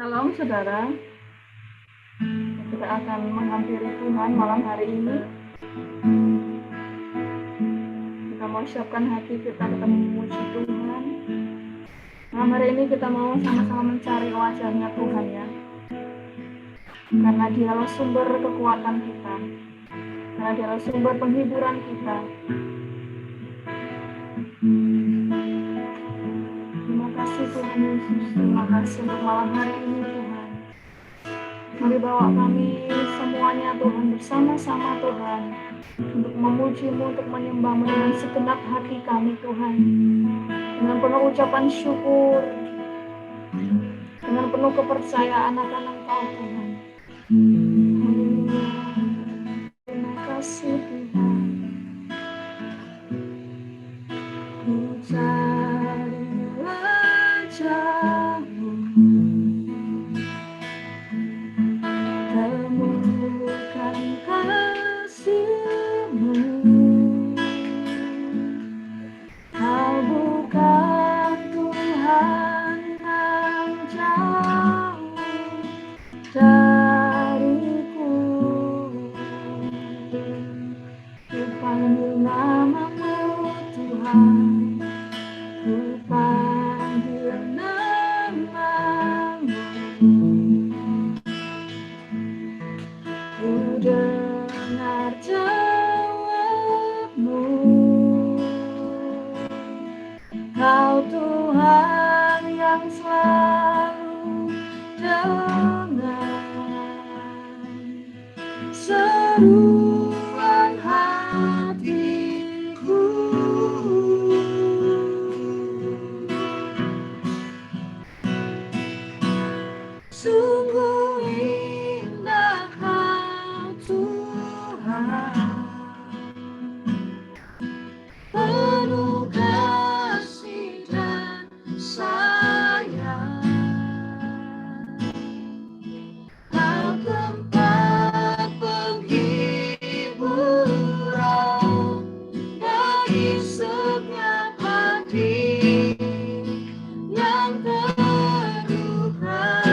Shalom saudara, kita akan menghampiri Tuhan malam hari ini. Kita mau siapkan hati kita memuji Tuhan. Malam hari ini kita mau sama-sama mencari wajah-Nya Tuhan ya. Karena Dialah sumber kekuatan kita. Karena Dialah sumber penghiburan kita. Terima kasih Tuhan Yesus. Terima kasih untuk malam hari ini Tuhan. Mari bawa kami semuanya Tuhan bersama-sama Tuhan. Untuk memuji-Mu, untuk menyembah-Mu dengan segenap hati kami Tuhan. Dengan penuh ucapan syukur. Dengan penuh kepercayaan akan Engkau Tuhan. Haleluya. Terima kasih Tuhan. Ku cari wajah-Mu, temukan kasih-Mu. Kau bukan Tuhan yang jauh dariku. Ku panggil nama-Mu Tuhan. Ku panggil nama-Mu. Ku dengar jawab-Mu. Kau Tuhan yang selalu dengar seruan hatiku. Sungguh indah Kau Tuhan, penuh kasih dan sayang. Kau tempat penghiburan bagi setiap hati yang terluka.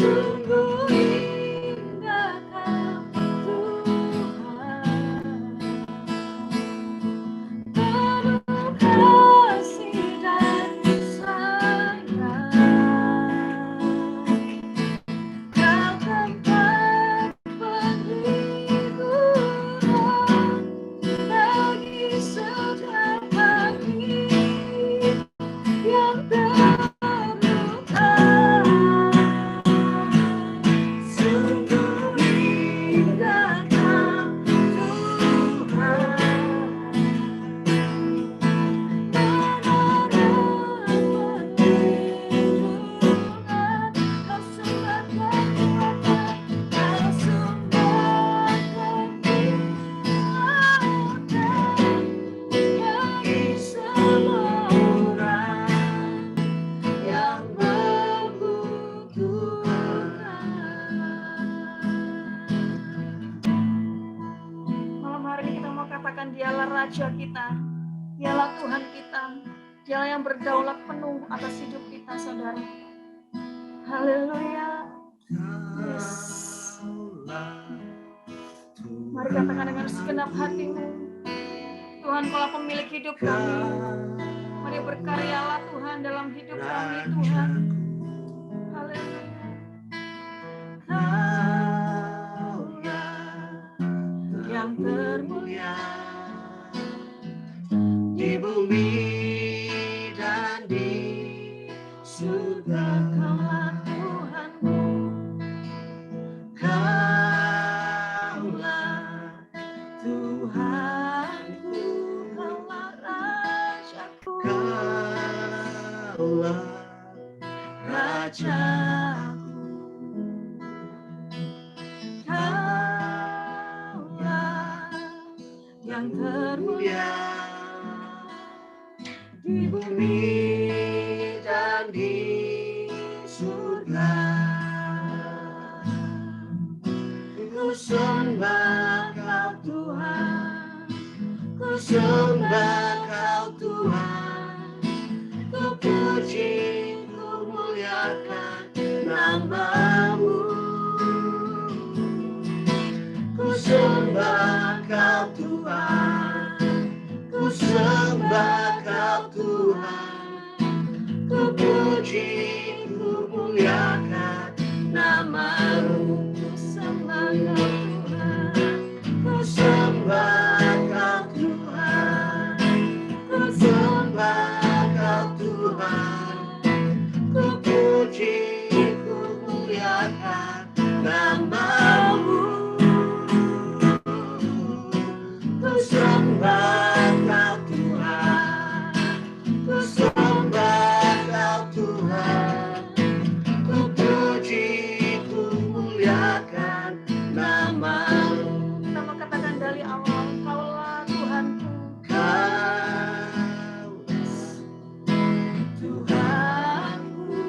Sungguh indah Kau Tuhan, penuh kasih dan sayang. Kau tempat penghiburan bagi setiap hati yang terluka. Sungguh indah Kau Tuhan, menurut perlindungan Kau sumber kekuatan, Kau sumber kekuatan bagi semua orang yang membutuhkan. Malam hari ini kita mau katakan dialah Raja kita, dialah Tuhan kita, dialah yang berdaulat penuh atas hidup kita, saudara. Haleluya. Yes. Mari katakan dengan segenap hatimu, Tuhan, Kaulah pemilik hidup kami. Mari berkaryalah Tuhan dalam hidup kami, Tuhan. Haleluya. Kaulah yang termulia di bumi dan di surga. Kaulah Tuhanku, Kaulah Tuhanku, Kaulah Rajaku, Kaulah Rajaku, Kaulah yang termulia di bumi dan di surga. Ku sembah Kau Tuhan, ku sembah Kau Tuhan, ku puji, ku muliakan nama-Mu. Ku sembah Kau Tuhan, ku sembah Kau Tuhan, ku puji, ku muliakan nama-Mu. Ku sembah Kau Tuhan, ku sembah Kau Tuhan, ku sembah Kau Tuhan, ku puji, ku muliakan nama-Mu. Ku sembah Kau Tuhan, ku sembah Kau Tuhan, ku puji, ku muliakan nama-Mu. Kita mau katakan dari awal, Kaulah Tuhanku, Kaulah Tuhanku,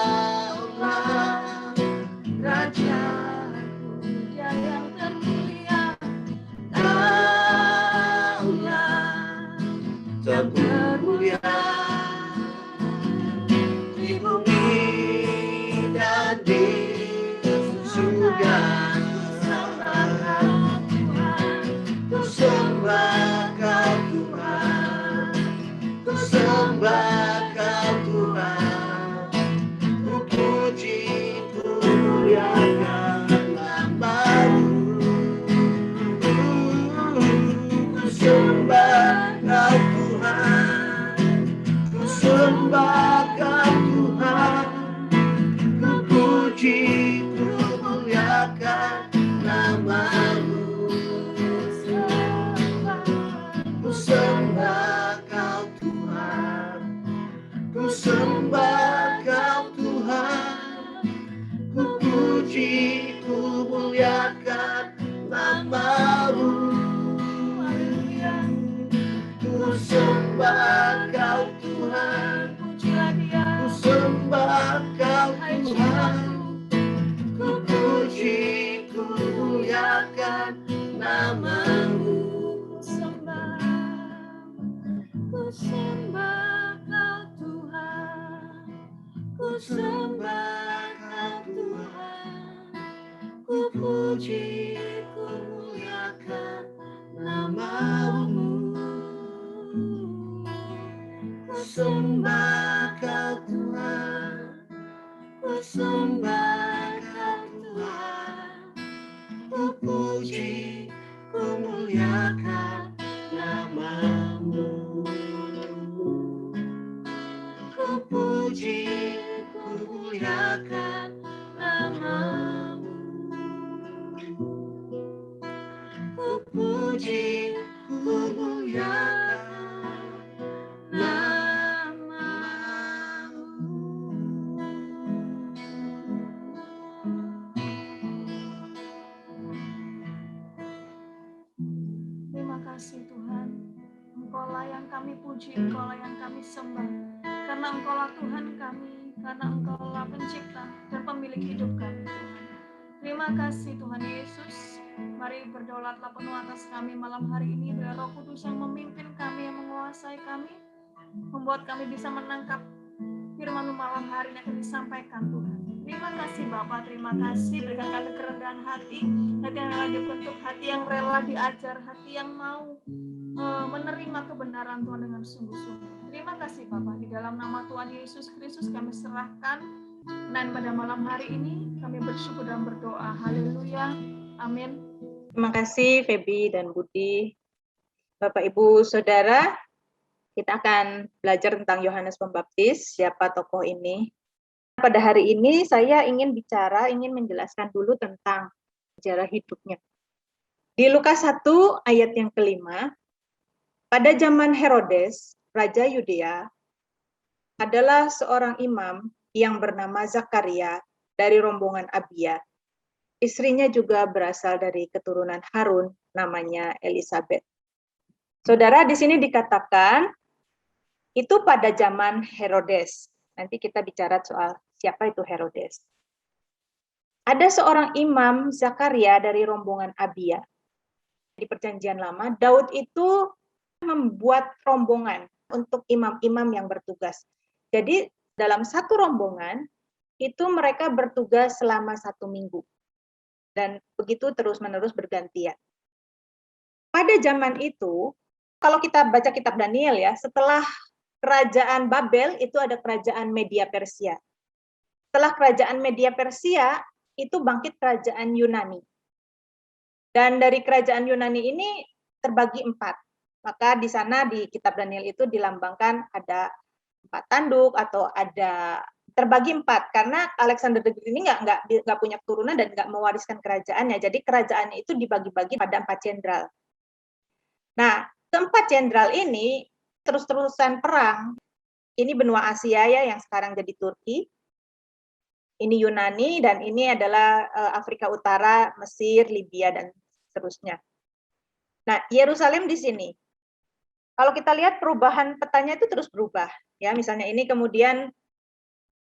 Kaulah Rajaku, Dia yang termulia, Kaulah yang termulia di bumi dan di surga. Ku sembah Kau Tuhan, ku sembah Kau Tuhan, ku puji, ku muliakan nama-Mu. Ku sembah Kau Tuhan, ku sembah Kau Tuhan, ku puji, ku muliakan nama-Mu. Ku sembah Kau Tuhan, ku sembah Kau Tuhan, ku puji, ku muliakan nama-Mu. Ku sembah Kau Tuhan, pujilah Dia. Ku sembah Kau Tuhan, ku puji, ku muliakan nama-Mu. Ku sembah Kau Tuhan, sembah Kau Tuhan, ku puji, ku muliakan nama-Mu. Ku sembah Kau Tuhan, ku sembah Kau Tuhan, ku puji, ku muliakan nama-Mu. Ku puji, ku muliakan nama-Mu. Ku puji, ku muliakan nama-Mu. Terima kasih Tuhan, Engkaulah yang kami puji, Engkaulah yang kami sembah, karena Engkaulah Tuhan kami, karena Engkaulah pencipta dan pemilik hidup kami Tuhan. Terima kasih Tuhan Yesus. Mari berdaulatlah penuh atas kami malam hari ini, biar Roh Kudus yang memimpin kami, yang menguasai kami, membuat kami bisa menangkap firman-Mu malam hari yang akan disampaikan Tuhan. Terima kasih Bapa, terima kasih, berikan kami kerendahan hati yang rela dibentuk, hati yang rela diajar, hati yang mau menerima kebenaran Tuhan dengan sungguh-sungguh. Terima kasih Bapa, di dalam nama Tuhan Yesus Kristus kami serahkan. Dan pada malam hari ini kami bersyukur dan berdoa. Haleluya. Amin. Terima kasih Feby dan Budi. Bapak, Ibu, Saudara, kita akan belajar tentang Yohanes Pembaptis, siapa tokoh ini. Pada hari ini saya ingin menjelaskan dulu tentang sejarah hidupnya. Di Lukas 1 ayat yang kelima, pada zaman Herodes, Raja Yudea, adalah seorang imam yang bernama Zakaria dari rombongan Abia. Istrinya juga berasal dari keturunan Harun, namanya Elisabeth. Saudara, di sini dikatakan itu pada zaman Herodes. Nanti kita bicara soal siapa itu Herodes. Ada seorang imam Zakaria dari rombongan Abia. Di Perjanjian Lama, Daud itu membuat rombongan untuk imam-imam yang bertugas. Jadi dalam satu rombongan itu mereka bertugas selama 1 minggu. Dan begitu terus-menerus bergantian. Pada zaman itu, kalau kita baca kitab Daniel ya, setelah kerajaan Babel itu ada kerajaan Media Persia. Setelah kerajaan Media Persia itu bangkit kerajaan Yunani. Dan dari kerajaan Yunani ini terbagi 4. Maka di sana di kitab Daniel itu dilambangkan ada 4 tanduk atau ada terbagi 4 karena Alexander the Great ini nggak punya keturunan dan nggak mewariskan kerajaannya. Jadi kerajaannya itu dibagi-bagi pada 4 jenderal. Nah, ke-4 jenderal ini terus-terusan perang. Ini benua Asia ya yang sekarang jadi Turki. Ini Yunani dan ini adalah Afrika Utara, Mesir, Libya dan seterusnya. Nah, Yerusalem di sini. Kalau kita lihat perubahan petanya itu terus berubah. Ya, misalnya ini kemudian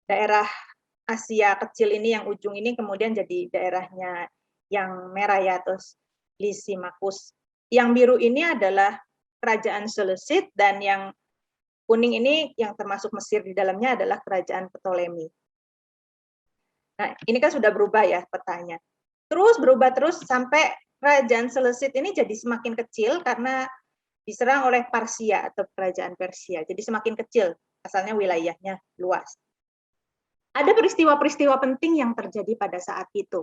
daerah Asia kecil ini yang ujung ini kemudian jadi daerahnya yang merah ya, terus Lysimachus. Yang biru ini adalah kerajaan Seleucid dan yang kuning ini yang termasuk Mesir di dalamnya adalah kerajaan Ptolemy. Nah, ini kan sudah berubah ya petanya. Terus berubah terus sampai kerajaan Seleucid ini jadi semakin kecil karena diserang oleh Parsia atau kerajaan Persia. Jadi semakin kecil, asalnya wilayahnya luas. Ada peristiwa-peristiwa penting yang terjadi pada saat itu.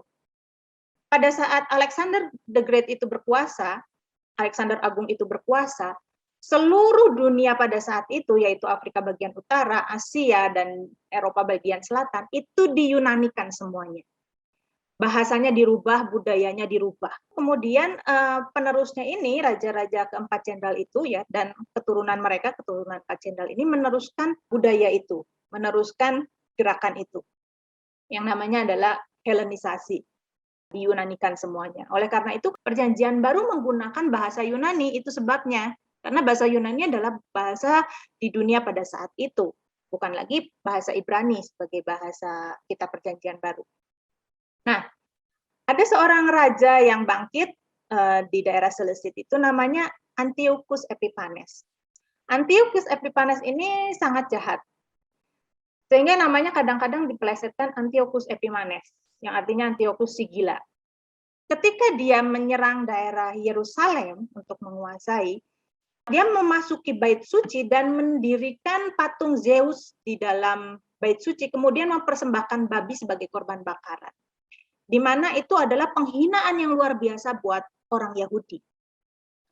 Pada saat Alexander the Great itu berkuasa, Alexander Agung itu berkuasa, seluruh dunia pada saat itu, yaitu Afrika bagian utara, Asia, dan Eropa bagian selatan, itu diyunanikan semuanya. Bahasanya dirubah, budayanya dirubah. Kemudian penerusnya ini, raja-raja ke-4 jenderal itu ya, dan keturunan mereka, keturunan 4 jenderal ini meneruskan budaya itu, meneruskan gerakan itu. Yang namanya adalah Helenisasi. Diyunanikan semuanya. Oleh karena itu, Perjanjian Baru menggunakan bahasa Yunani, itu sebabnya. Karena bahasa Yunani adalah bahasa di dunia pada saat itu. Bukan lagi bahasa Ibrani sebagai bahasa kitab Perjanjian Baru. Nah, ada seorang raja yang bangkit di daerah Seleucid itu namanya Antiochus Epiphanes. Antiochus Epiphanes ini sangat jahat. Sehingga namanya kadang-kadang dipelesetkan Antiochus Epimanes, yang artinya Antiochus si gila. Ketika dia menyerang daerah Yerusalem untuk menguasai, dia memasuki bait suci dan mendirikan patung Zeus di dalam bait suci, kemudian mempersembahkan babi sebagai korban bakaran. Di mana itu adalah penghinaan yang luar biasa buat orang Yahudi.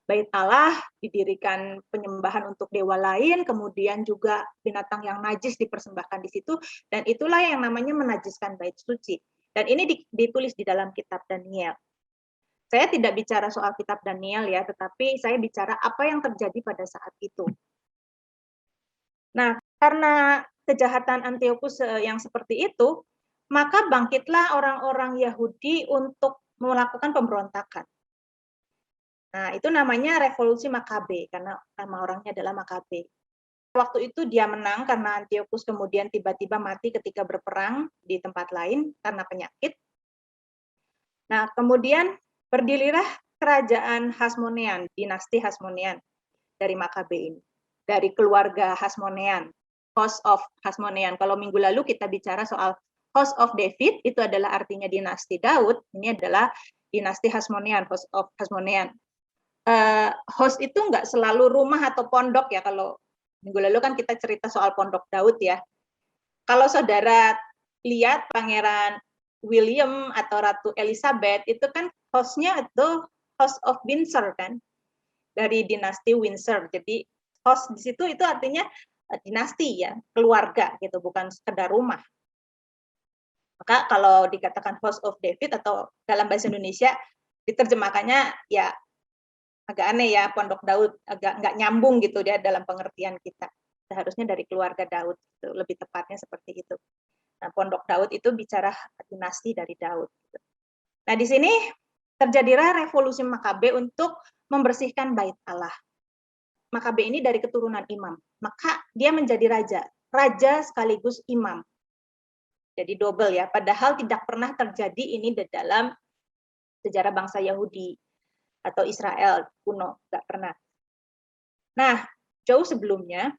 Bait Allah didirikan penyembahan untuk dewa lain, kemudian juga binatang yang najis dipersembahkan di situ, dan itulah yang namanya menajiskan bait suci. Dan ini ditulis di dalam kitab Daniel. Saya tidak bicara soal kitab Daniel ya, tetapi saya bicara apa yang terjadi pada saat itu. Nah, karena kejahatan Antiochus yang seperti itu, maka bangkitlah orang-orang Yahudi untuk melakukan pemberontakan. Nah, itu namanya revolusi Makabe, karena nama orangnya adalah Makabe. Waktu itu dia menang karena Antiochus kemudian tiba-tiba mati ketika berperang di tempat lain karena penyakit. Nah, kemudian berdirilah kerajaan Hasmonean, dinasti Hasmonean dari Makabe ini. Dari keluarga Hasmonean, House of Hasmonean. Kalau minggu lalu kita bicara soal House of David, itu adalah artinya dinasti Daud, ini adalah dinasti Hasmonean, House of Hasmonean. Host itu nggak selalu rumah atau pondok ya. Kalau minggu lalu kan kita cerita soal pondok Daud ya. Kalau saudara lihat Pangeran William atau Ratu Elizabeth itu kan hostnya itu House of Windsor kan, dari dinasti Windsor. Jadi host di situ itu artinya dinasti ya, keluarga gitu, bukan sekedar rumah. Maka kalau dikatakan House of David atau dalam bahasa Indonesia diterjemahkannya ya agak aneh ya, pondok Daud, agak nggak nyambung gitu dia dalam pengertian kita. Seharusnya dari keluarga Daud, gitu. Lebih tepatnya seperti itu. Nah, pondok Daud itu bicara dinasti dari Daud. Gitu. Nah, di sini terjadilah revolusi Makabe untuk membersihkan bait Allah. Makabe ini dari keturunan imam, maka dia menjadi raja sekaligus imam. Jadi double ya, padahal tidak pernah terjadi ini di dalam sejarah bangsa Yahudi atau Israel kuno, nggak pernah. Nah, jauh sebelumnya,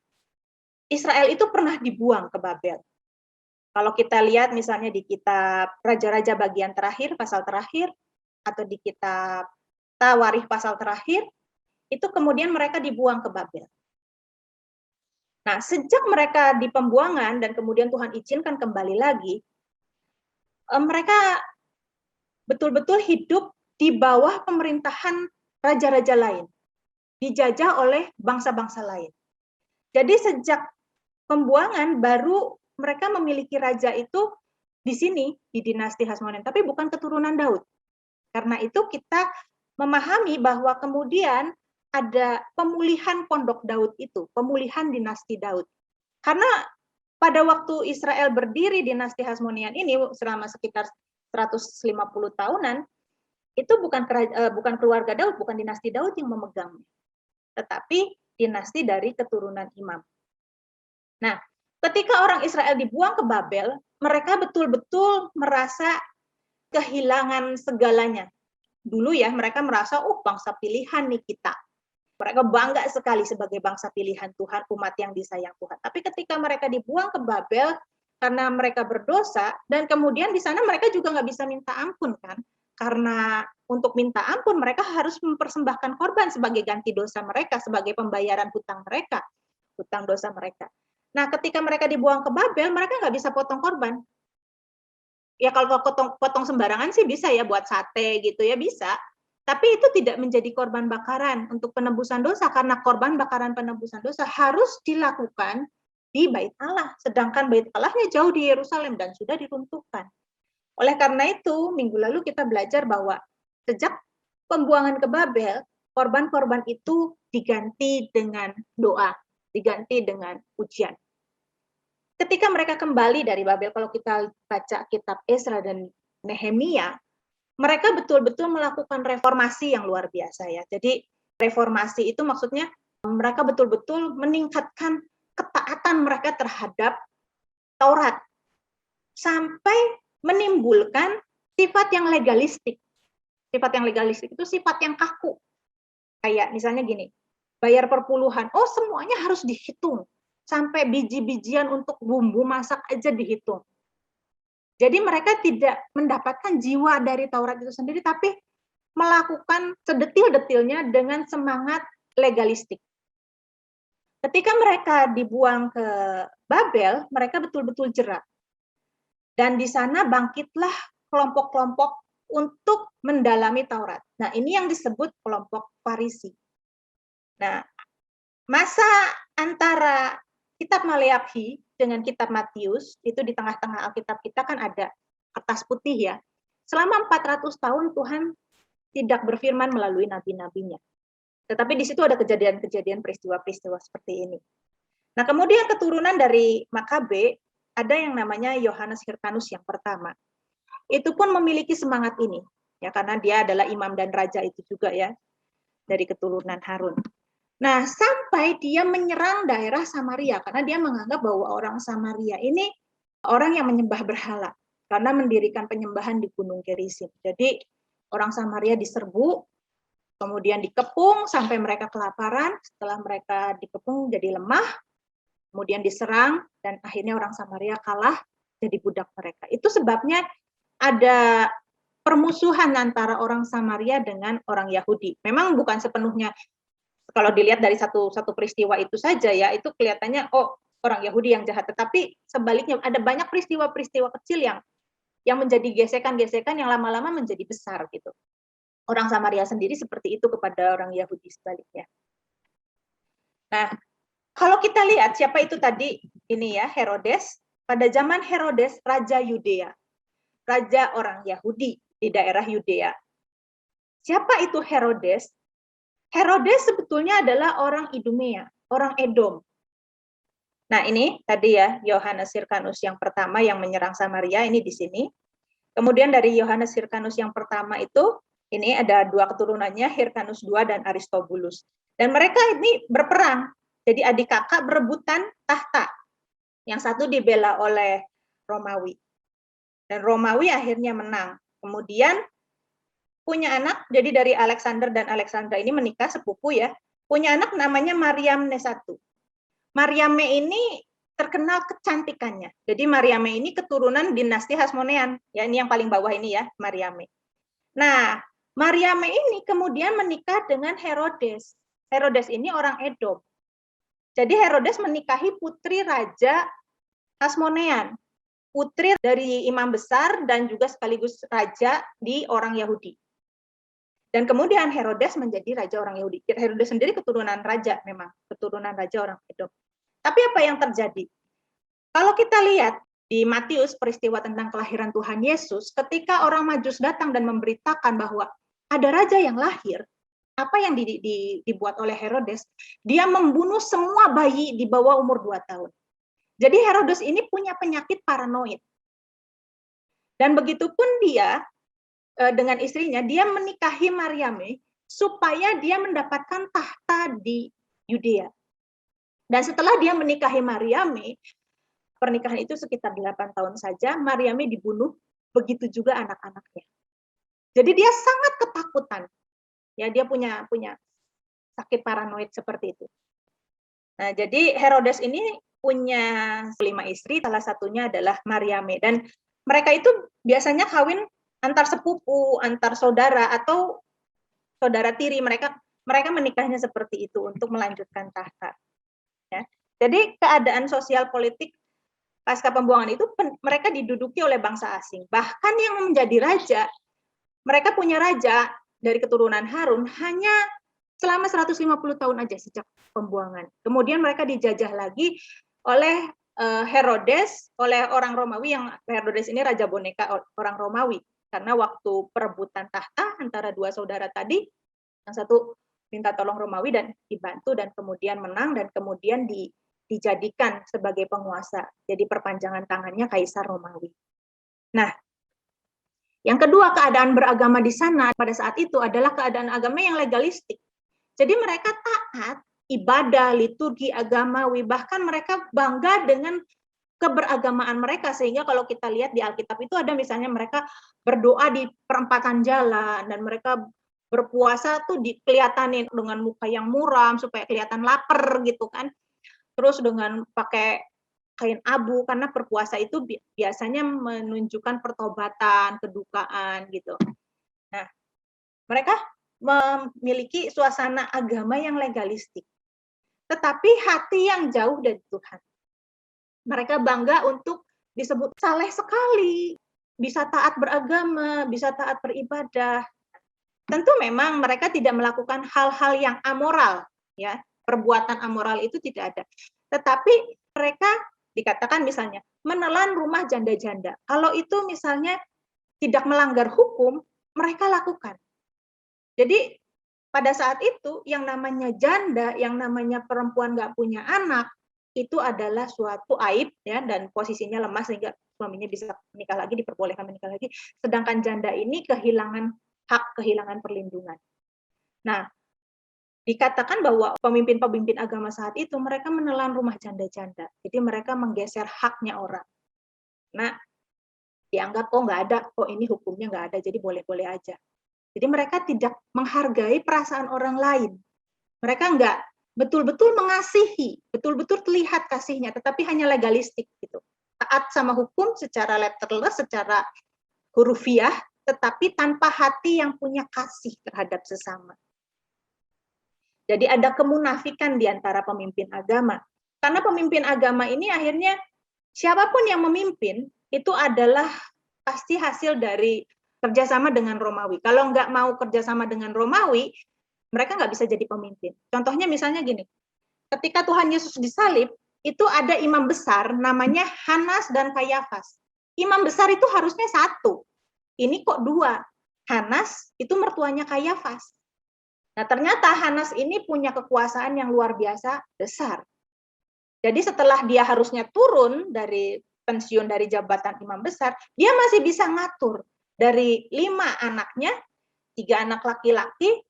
Israel itu pernah dibuang ke Babel. Kalau kita lihat misalnya di kitab Raja-Raja bagian terakhir, pasal terakhir, atau di kitab Tawarikh pasal terakhir, itu kemudian mereka dibuang ke Babel. Nah, sejak mereka di pembuangan dan kemudian Tuhan izinkan kembali lagi, mereka betul-betul hidup di bawah pemerintahan raja-raja lain, dijajah oleh bangsa-bangsa lain. Jadi sejak pembuangan baru mereka memiliki raja itu di sini, di dinasti Hasmonean, tapi bukan keturunan Daud. Karena itu kita memahami bahwa kemudian ada pemulihan pondok Daud itu, pemulihan dinasti Daud. Karena pada waktu Israel berdiri dinasti Hasmonean ini selama sekitar 150 tahunan, itu bukan keluarga Daud, bukan dinasti Daud yang memegangnya, tetapi dinasti dari keturunan imam. Nah, ketika orang Israel dibuang ke Babel, mereka betul-betul merasa kehilangan segalanya. Dulu ya, mereka merasa, bangsa pilihan nih kita. Mereka bangga sekali sebagai bangsa pilihan Tuhan, umat yang disayang Tuhan. Tapi ketika mereka dibuang ke Babel, karena mereka berdosa, dan kemudian di sana mereka juga nggak bisa minta ampun kan, karena untuk minta ampun mereka harus mempersembahkan korban sebagai ganti dosa mereka, sebagai pembayaran hutang mereka, hutang dosa mereka. Nah, ketika mereka dibuang ke Babel, mereka nggak bisa potong korban. Ya kalau potong sembarangan sih bisa ya, buat sate gitu ya bisa. Tapi itu tidak menjadi korban bakaran untuk penebusan dosa, karena korban bakaran penebusan dosa harus dilakukan di bait Allah. Sedangkan bait Allahnya jauh di Yerusalem dan sudah diruntuhkan. Oleh karena itu, minggu lalu kita belajar bahwa sejak pembuangan ke Babel, korban-korban itu diganti dengan doa, diganti dengan ujian. Ketika mereka kembali dari Babel, kalau kita baca kitab Ezra dan Nehemia, mereka betul-betul melakukan reformasi yang luar biasa ya. Jadi reformasi itu maksudnya mereka betul-betul meningkatkan ketaatan mereka terhadap Taurat sampai menimbulkan sifat yang legalistik. Sifat yang legalistik itu sifat yang kaku. Kayak misalnya gini, bayar perpuluhan, semuanya harus dihitung. sampai biji-bijian untuk bumbu masak aja dihitung. Jadi mereka tidak mendapatkan jiwa dari Taurat itu sendiri, tapi melakukan sedetil-detilnya dengan semangat legalistik. Ketika mereka dibuang ke Babel, mereka betul-betul jerak. Dan di sana bangkitlah kelompok-kelompok untuk mendalami Taurat. Nah, ini yang disebut kelompok Farisi. Nah, masa antara kitab Maleakhi dengan kitab Matius, itu di tengah-tengah Alkitab kita kan ada kertas putih ya. Selama 400 tahun Tuhan tidak berfirman melalui nabi-nabinya. Tetapi di situ ada kejadian-kejadian, peristiwa-peristiwa seperti ini. Nah, kemudian keturunan dari Makabe, ada yang namanya Yohanes Hyrcanus yang pertama. Itu pun memiliki semangat ini, ya, karena dia adalah imam dan raja itu juga ya, dari keturunan Harun. Nah, sampai dia menyerang daerah Samaria, karena dia menganggap bahwa orang Samaria ini orang yang menyembah berhala, karena mendirikan penyembahan di Gunung Gerizim. Jadi, orang Samaria diserbu, kemudian dikepung sampai mereka kelaparan, setelah mereka dikepung jadi lemah, kemudian diserang, dan akhirnya orang Samaria kalah jadi budak mereka. Itu sebabnya ada permusuhan antara orang Samaria dengan orang Yahudi. Memang bukan sepenuhnya, kalau dilihat dari satu peristiwa itu saja ya, itu kelihatannya oh orang Yahudi yang jahat, tetapi sebaliknya ada banyak peristiwa-peristiwa kecil yang menjadi gesekan-gesekan yang lama-lama menjadi besar gitu. Orang Samaria sendiri seperti itu kepada orang Yahudi sebaliknya. Nah, kalau kita lihat siapa itu tadi ini ya, Herodes. Pada zaman Herodes, Raja Yudea, raja orang Yahudi di daerah Yudea. Siapa itu Herodes? Herodes sebetulnya adalah orang Idumea, orang Edom. Nah, ini tadi ya, Yohanes Hyrcanus yang pertama yang menyerang Samaria, ini di sini. Kemudian dari Yohanes Hyrcanus yang pertama itu, ini ada dua keturunannya, Hyrcanus II dan Aristobulus. Dan mereka ini berperang. Jadi adik kakak berebutan tahta. Yang satu dibela oleh Romawi. Dan Romawi akhirnya menang. Kemudian punya anak, jadi dari Alexander dan Alexandra ini menikah, sepupu ya. Punya anak namanya Mariamne I. Mariamne ini terkenal kecantikannya. Jadi Mariamne ini keturunan dinasti Hasmonean. Ya, ini yang paling bawah ini ya, Mariamne. Nah, Mariamne ini kemudian menikah dengan Herodes. Herodes ini orang Edom. Jadi Herodes menikahi putri Raja Hasmonean, putri dari imam besar dan juga sekaligus raja di orang Yahudi. Dan kemudian Herodes menjadi raja orang Yahudi. Herodes sendiri keturunan raja memang, keturunan raja orang Edom. Tapi apa yang terjadi? Kalau kita lihat di Matius peristiwa tentang kelahiran Tuhan Yesus, ketika orang Majus datang dan memberitakan bahwa ada raja yang lahir, apa yang dibuat oleh Herodes? Dia membunuh semua bayi di bawah umur 2 tahun. Jadi Herodes ini punya penyakit paranoid. Dan begitupun dia dengan istrinya, dia menikahi Mariamne supaya dia mendapatkan tahta di Yudea. Dan setelah dia menikahi Mariamne, pernikahan itu sekitar 8 tahun saja, Mariamne dibunuh, begitu juga anak-anaknya. Jadi dia sangat ketakutan. Ya, dia punya sakit paranoid seperti itu. Nah, jadi Herodes ini punya 5 istri, salah satunya adalah Mariamne. Dan mereka itu biasanya kawin antar sepupu, antar saudara, atau saudara tiri. Mereka menikahnya seperti itu untuk melanjutkan tahta. Ya. Jadi keadaan sosial politik pasca pembuangan itu mereka diduduki oleh bangsa asing. Bahkan yang menjadi raja, mereka punya raja dari keturunan Harun hanya selama 150 tahun aja sejak pembuangan. Kemudian mereka dijajah lagi oleh Herodes, oleh orang Romawi, yang Herodes ini raja boneka orang Romawi. Karena waktu perebutan tahta antara dua saudara tadi, yang satu minta tolong Romawi dan dibantu dan kemudian menang dan kemudian dijadikan sebagai penguasa. Jadi perpanjangan tangannya Kaisar Romawi. Nah, yang kedua, keadaan beragama di sana pada saat itu adalah keadaan agama yang legalistik. Jadi mereka taat, ibadah, liturgi, agamawi, bahkan mereka bangga dengan keberagamaan mereka, sehingga kalau kita lihat di Alkitab itu ada misalnya mereka berdoa di perempatan jalan, dan mereka berpuasa tuh dikelihatin dengan muka yang muram supaya kelihatan lapar gitu kan. terus dengan pakai kain abu, karena berpuasa itu biasanya menunjukkan pertobatan, kedukaan gitu. Nah, mereka memiliki suasana agama yang legalistik, tetapi hati yang jauh dari Tuhan. Mereka bangga untuk disebut saleh sekali, bisa taat beragama, bisa taat beribadah. Tentu memang mereka tidak melakukan hal-hal yang amoral, ya. Perbuatan amoral itu tidak ada. Tetapi mereka dikatakan misalnya menelan rumah janda-janda. Kalau itu misalnya tidak melanggar hukum, mereka lakukan. Jadi pada saat itu yang namanya janda, yang namanya perempuan nggak punya anak, itu adalah suatu aib, ya, dan posisinya lemah sehingga suaminya bisa menikah lagi, diperbolehkan menikah lagi. Sedangkan janda ini kehilangan hak, kehilangan perlindungan. Nah, dikatakan bahwa pemimpin-pemimpin agama saat itu mereka menelan rumah janda-janda. Jadi mereka menggeser haknya orang. Nah, dianggap nggak ada, ini hukumnya nggak ada, jadi boleh-boleh aja. Jadi mereka tidak menghargai perasaan orang lain. Mereka nggak betul-betul mengasihi, betul-betul terlihat kasihnya, tetapi hanya legalistik gitu. Taat sama hukum secara letterless, secara hurufiah, tetapi tanpa hati yang punya kasih terhadap sesama. Jadi ada kemunafikan di antara pemimpin agama. Karena pemimpin agama ini akhirnya siapapun yang memimpin itu adalah pasti hasil dari kerjasama dengan Romawi. Kalau nggak mau kerjasama dengan Romawi, mereka nggak bisa jadi pemimpin. Contohnya misalnya gini, ketika Tuhan Yesus disalib, itu ada imam besar namanya Hanas dan Kayafas. Imam besar itu harusnya satu. Ini kok dua. Hanas itu mertuanya Kayafas. Nah, ternyata Hanas ini punya kekuasaan yang luar biasa besar. Jadi setelah dia harusnya turun dari pensiun dari jabatan imam besar, dia masih bisa ngatur dari 5 anaknya, 3 anak laki-laki,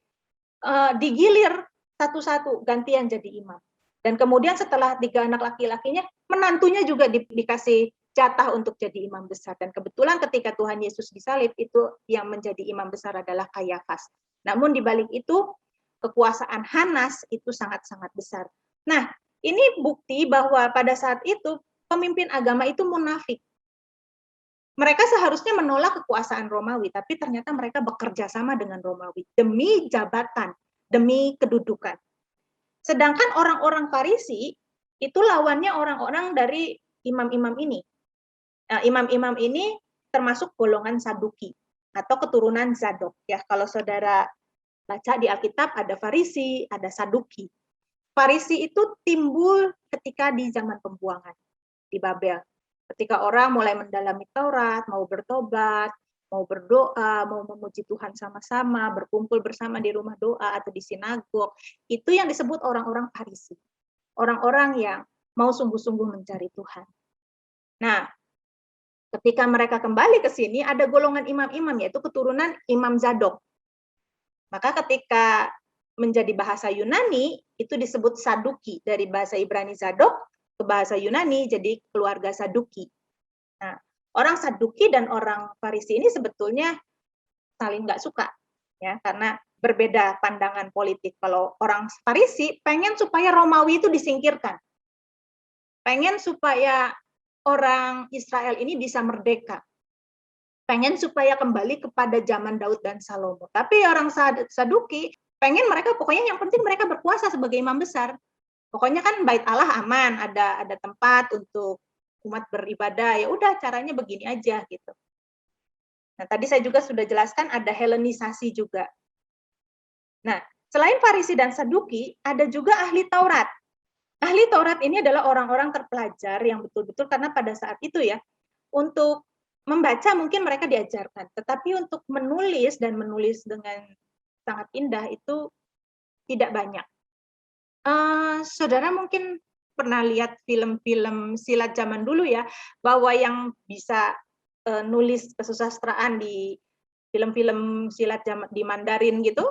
digilir satu-satu gantian jadi imam. Dan kemudian setelah 3 anak laki-lakinya, menantunya juga dikasih jatah untuk jadi imam besar. Dan kebetulan ketika Tuhan Yesus disalib, itu yang menjadi imam besar adalah Kayafas. Namun di balik itu, kekuasaan Hanas itu sangat-sangat besar. Nah, ini bukti bahwa pada saat itu, pemimpin agama itu munafik. Mereka seharusnya menolak kekuasaan Romawi, tapi ternyata mereka bekerja sama dengan Romawi demi jabatan, demi kedudukan. Sedangkan orang-orang Farisi itu lawannya orang-orang dari imam-imam ini. Nah, imam-imam ini termasuk golongan Saduki atau keturunan Zadok. Ya, kalau saudara baca di Alkitab ada Farisi, ada Saduki. Farisi itu timbul ketika di zaman pembuangan di Babel. Ketika orang mulai mendalami Taurat, mau bertobat, mau berdoa, mau memuji Tuhan sama-sama, berkumpul bersama di rumah doa atau di sinagog, itu yang disebut orang-orang Farisi. Orang-orang yang mau sungguh-sungguh mencari Tuhan. Nah, ketika mereka kembali ke sini, ada golongan imam-imam, yaitu keturunan Imam Zadok. Maka ketika menjadi bahasa Yunani, itu disebut Saduki. Dari bahasa Ibrani Zadok ke bahasa Yunani jadi keluarga Saduki. Nah, orang Saduki dan orang Farisi ini sebetulnya saling nggak suka, ya, karena berbeda pandangan politik. Kalau orang Farisi pengen supaya Romawi itu disingkirkan, pengen supaya orang Israel ini bisa merdeka, pengen supaya kembali kepada zaman Daud dan Salomo. Tapi orang Saduki pengen mereka pokoknya yang penting mereka berkuasa sebagai imam besar. Pokoknya kan bait Allah aman, ada tempat untuk umat beribadah, ya udah caranya begini aja gitu. Nah, tadi saya juga sudah jelaskan ada Helenisasi juga. Nah, selain Farisi dan Saduki, ada juga ahli Taurat. Ahli Taurat ini adalah orang-orang terpelajar yang betul-betul, karena pada saat itu ya, untuk membaca mungkin mereka diajarkan, tetapi untuk menulis dan menulis dengan sangat indah itu tidak banyak. Saudara mungkin pernah lihat film-film silat zaman dulu ya, bahwa yang bisa nulis kesusastraan di film-film silat di Mandarin gitu,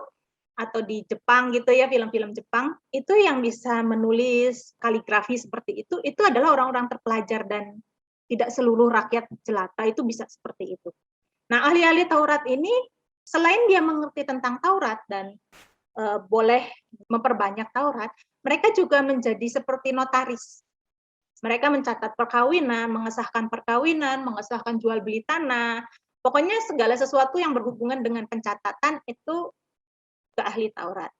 atau di Jepang gitu ya, film-film Jepang, itu yang bisa menulis kaligrafi seperti itu adalah orang-orang terpelajar dan tidak seluruh rakyat jelata itu bisa seperti itu. Nah, ahli-ahli Taurat ini selain dia mengerti tentang Taurat dan boleh memperbanyak Taurat, mereka juga menjadi seperti notaris. Mereka mencatat perkawinan, mengesahkan jual beli tanah, pokoknya segala sesuatu yang berhubungan dengan pencatatan itu ke ahli Taurat.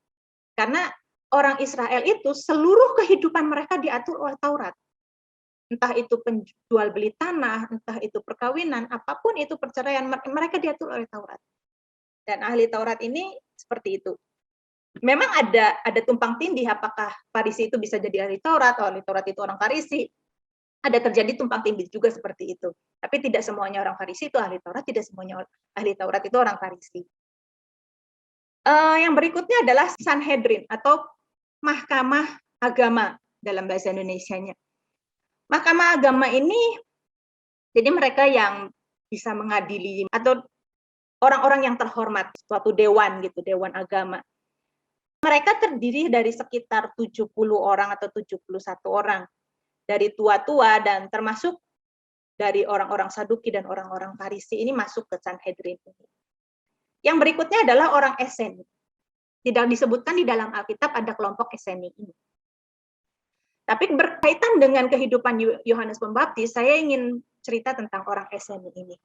Karena orang Israel itu seluruh kehidupan mereka diatur oleh Taurat. Entah itu penjual beli tanah, entah itu perkawinan, apapun itu perceraian, mereka diatur oleh Taurat. Dan ahli Taurat ini seperti itu. Memang ada tumpang tindih apakah Farisi itu bisa jadi ahli Taurat, atau ahli Taurat itu orang Farisi. Ada terjadi tumpang tindih juga seperti itu. Tapi tidak semuanya orang Farisi itu ahli Taurat, tidak semuanya ahli Taurat itu orang Farisi. Yang berikutnya adalah Sanhedrin atau Mahkamah Agama dalam bahasa Indonesianya. Mahkamah Agama ini jadi mereka yang bisa mengadili atau orang-orang yang terhormat, suatu dewan gitu, dewan agama. Mereka terdiri dari sekitar 70 orang atau 71 orang. Dari tua-tua dan termasuk dari orang-orang Saduki dan orang-orang Farisi ini masuk ke Sanhedrin ini. Yang berikutnya adalah orang Eseni. Tidak disebutkan di dalam Alkitab ada kelompok Eseni ini. Tapi berkaitan dengan kehidupan Yohanes Pembaptis, saya ingin cerita tentang orang Eseni ini.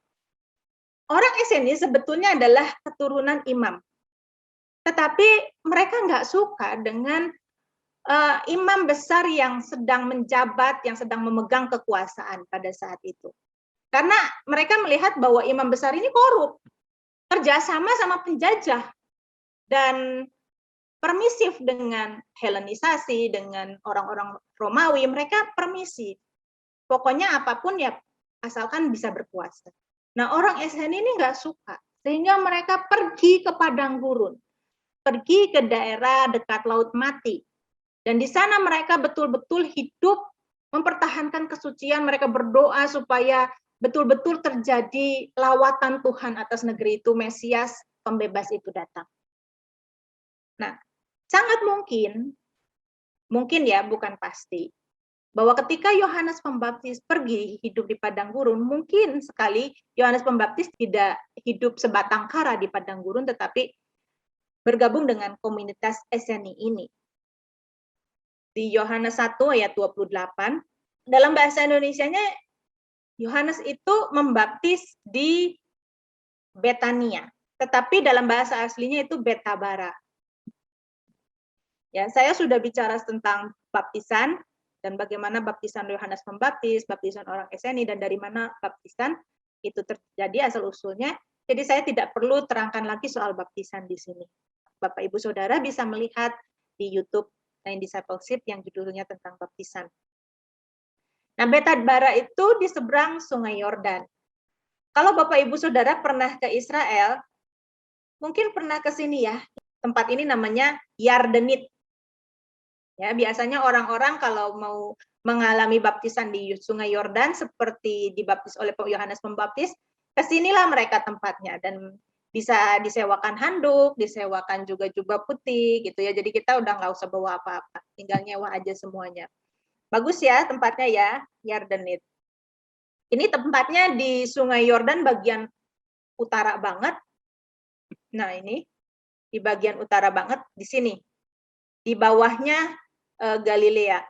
Orang Eseni sebetulnya adalah keturunan imam. Tetapi mereka nggak suka dengan imam besar yang sedang menjabat, yang sedang memegang kekuasaan pada saat itu. Karena mereka melihat bahwa imam besar ini korup, kerjasama sama penjajah, dan permisif dengan Helenisasi, dengan orang-orang Romawi, mereka permisif. Pokoknya apapun ya asalkan bisa berkuasa. Nah orang Eseni ini nggak suka, sehingga mereka pergi ke padang gurun, pergi ke daerah dekat Laut Mati. Dan di sana mereka betul-betul hidup mempertahankan kesucian, mereka berdoa supaya betul-betul terjadi lawatan Tuhan atas negeri itu, Mesias pembebas itu datang. Nah, sangat mungkin ya, bukan pasti, bahwa ketika Yohanes Pembaptis pergi hidup di padang gurun, mungkin sekali Yohanes Pembaptis tidak hidup sebatang kara di padang gurun, tetapi bergabung dengan komunitas Eseni ini. Di Yohanes 1 ayat 28, dalam bahasa Indonesianya, Yohanes itu membaptis di Betania, tetapi dalam bahasa aslinya itu Betabara. Ya, saya sudah bicara tentang baptisan dan bagaimana baptisan Yohanes Pembaptis, baptisan orang Eseni, dan dari mana baptisan itu terjadi asal-usulnya. Jadi saya tidak perlu terangkan lagi soal baptisan di sini. Bapak Ibu Saudara bisa melihat di YouTube Nine Discipleship yang judulnya tentang baptisan. Nah, Betabara itu di seberang Sungai Yordan. Kalau Bapak Ibu Saudara pernah ke Israel, mungkin pernah ke sini ya. Tempat ini namanya Yardenit. Ya, biasanya orang-orang kalau mau mengalami baptisan di Sungai Yordan seperti dibaptis oleh Yohanes Pembaptis, kesinilah mereka tempatnya, dan bisa disewakan handuk, disewakan juga jubah putih gitu ya. Jadi kita udah nggak usah bawa apa-apa, tinggal nyewa aja semuanya. Bagus ya tempatnya ya, Yardenit. Ini tempatnya di Sungai Yordan bagian utara banget. Nah ini di bagian utara banget di sini. Di bawahnya Galilea.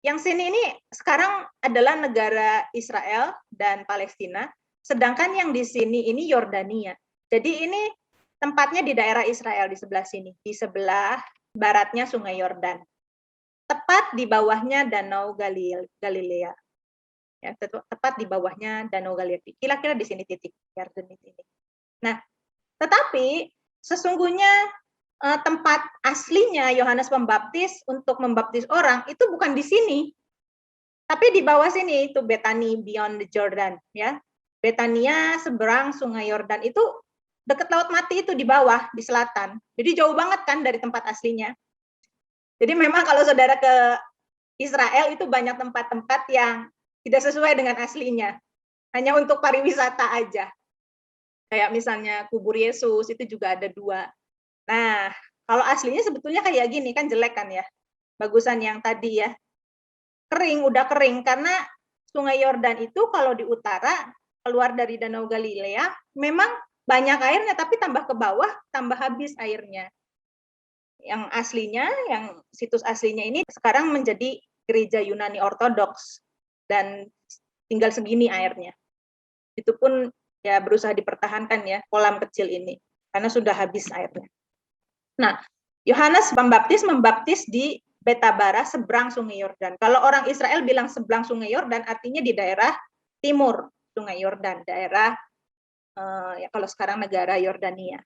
Yang sini ini sekarang adalah negara Israel dan Palestina, sedangkan yang di sini ini Yordania. Jadi ini tempatnya di daerah Israel di sebelah sini, di sebelah baratnya Sungai Yordan. Tepat di bawahnya Danau Galilea. Ya, tepat di bawahnya Danau Galilea. Kira-kira di sini titik Yardenit ini. Nah, tetapi sesungguhnya tempat aslinya Yohanes Pembaptis untuk membaptis orang itu bukan di sini. Tapi di bawah sini itu Bethany beyond the Jordan ya. Betania seberang Sungai Yordan itu dekat Laut Mati itu di bawah, di selatan. Jadi jauh banget kan dari tempat aslinya. Jadi memang kalau saudara ke Israel itu banyak tempat-tempat yang tidak sesuai dengan aslinya. Hanya untuk pariwisata aja. Kayak misalnya kubur Yesus itu juga ada 2. Nah, kalau aslinya sebetulnya kayak gini kan jelek kan ya. Bagusan yang tadi ya. Kering, udah kering karena Sungai Yordan itu kalau di utara keluar dari Danau Galilea memang banyak airnya, tapi tambah ke bawah tambah habis airnya. yang aslinya, yang situs aslinya ini sekarang menjadi gereja Yunani Ortodoks dan tinggal segini airnya. Itu pun ya berusaha dipertahankan ya kolam kecil ini karena sudah habis airnya. Nah, Yohanes Pembaptis membaptis di Betabara seberang Sungai Yordan. Kalau orang Israel bilang seberang Sungai Yordan artinya di daerah timur Sungai Yordan, daerah ya kalau sekarang negara Yordania.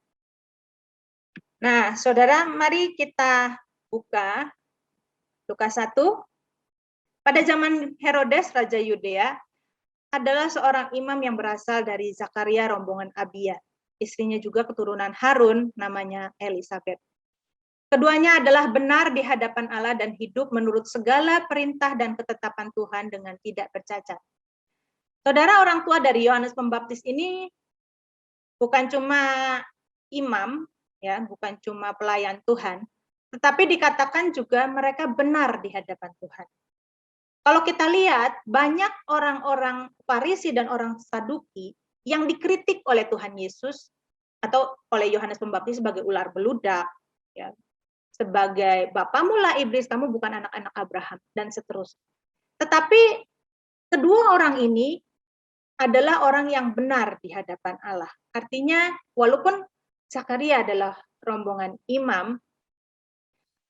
Nah, saudara, mari kita buka Lukas 1. Pada zaman Herodes, Raja Yudea, adalah seorang imam yang berasal dari Zakaria rombongan Abia. Istrinya juga keturunan Harun, namanya Elisabet. Keduanya adalah benar di hadapan Allah dan hidup menurut segala perintah dan ketetapan Tuhan dengan tidak bercacat. Saudara, orang tua dari Yohanes Pembaptis ini bukan cuma imam, ya, bukan cuma pelayan Tuhan, tetapi dikatakan juga mereka benar di hadapan Tuhan. Kalau kita lihat, banyak orang-orang Farisi dan orang Saduki yang dikritik oleh Tuhan Yesus atau oleh Yohanes Pembaptis sebagai ular beludak, ya, sebagai bapa mula iblis, kamu bukan anak-anak Abraham, dan seterusnya. Tetapi kedua orang ini adalah orang yang benar di hadapan Allah. Artinya, walaupun Zakaria adalah rombongan imam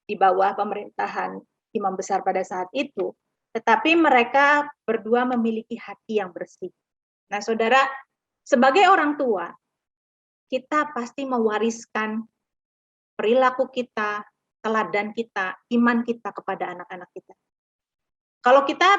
di bawah pemerintahan imam besar pada saat itu, tetapi mereka berdua memiliki hati yang bersih. Nah, saudara, sebagai orang tua, kita pasti mewariskan perilaku kita, teladan kita, iman kita kepada anak-anak kita. Kalau kita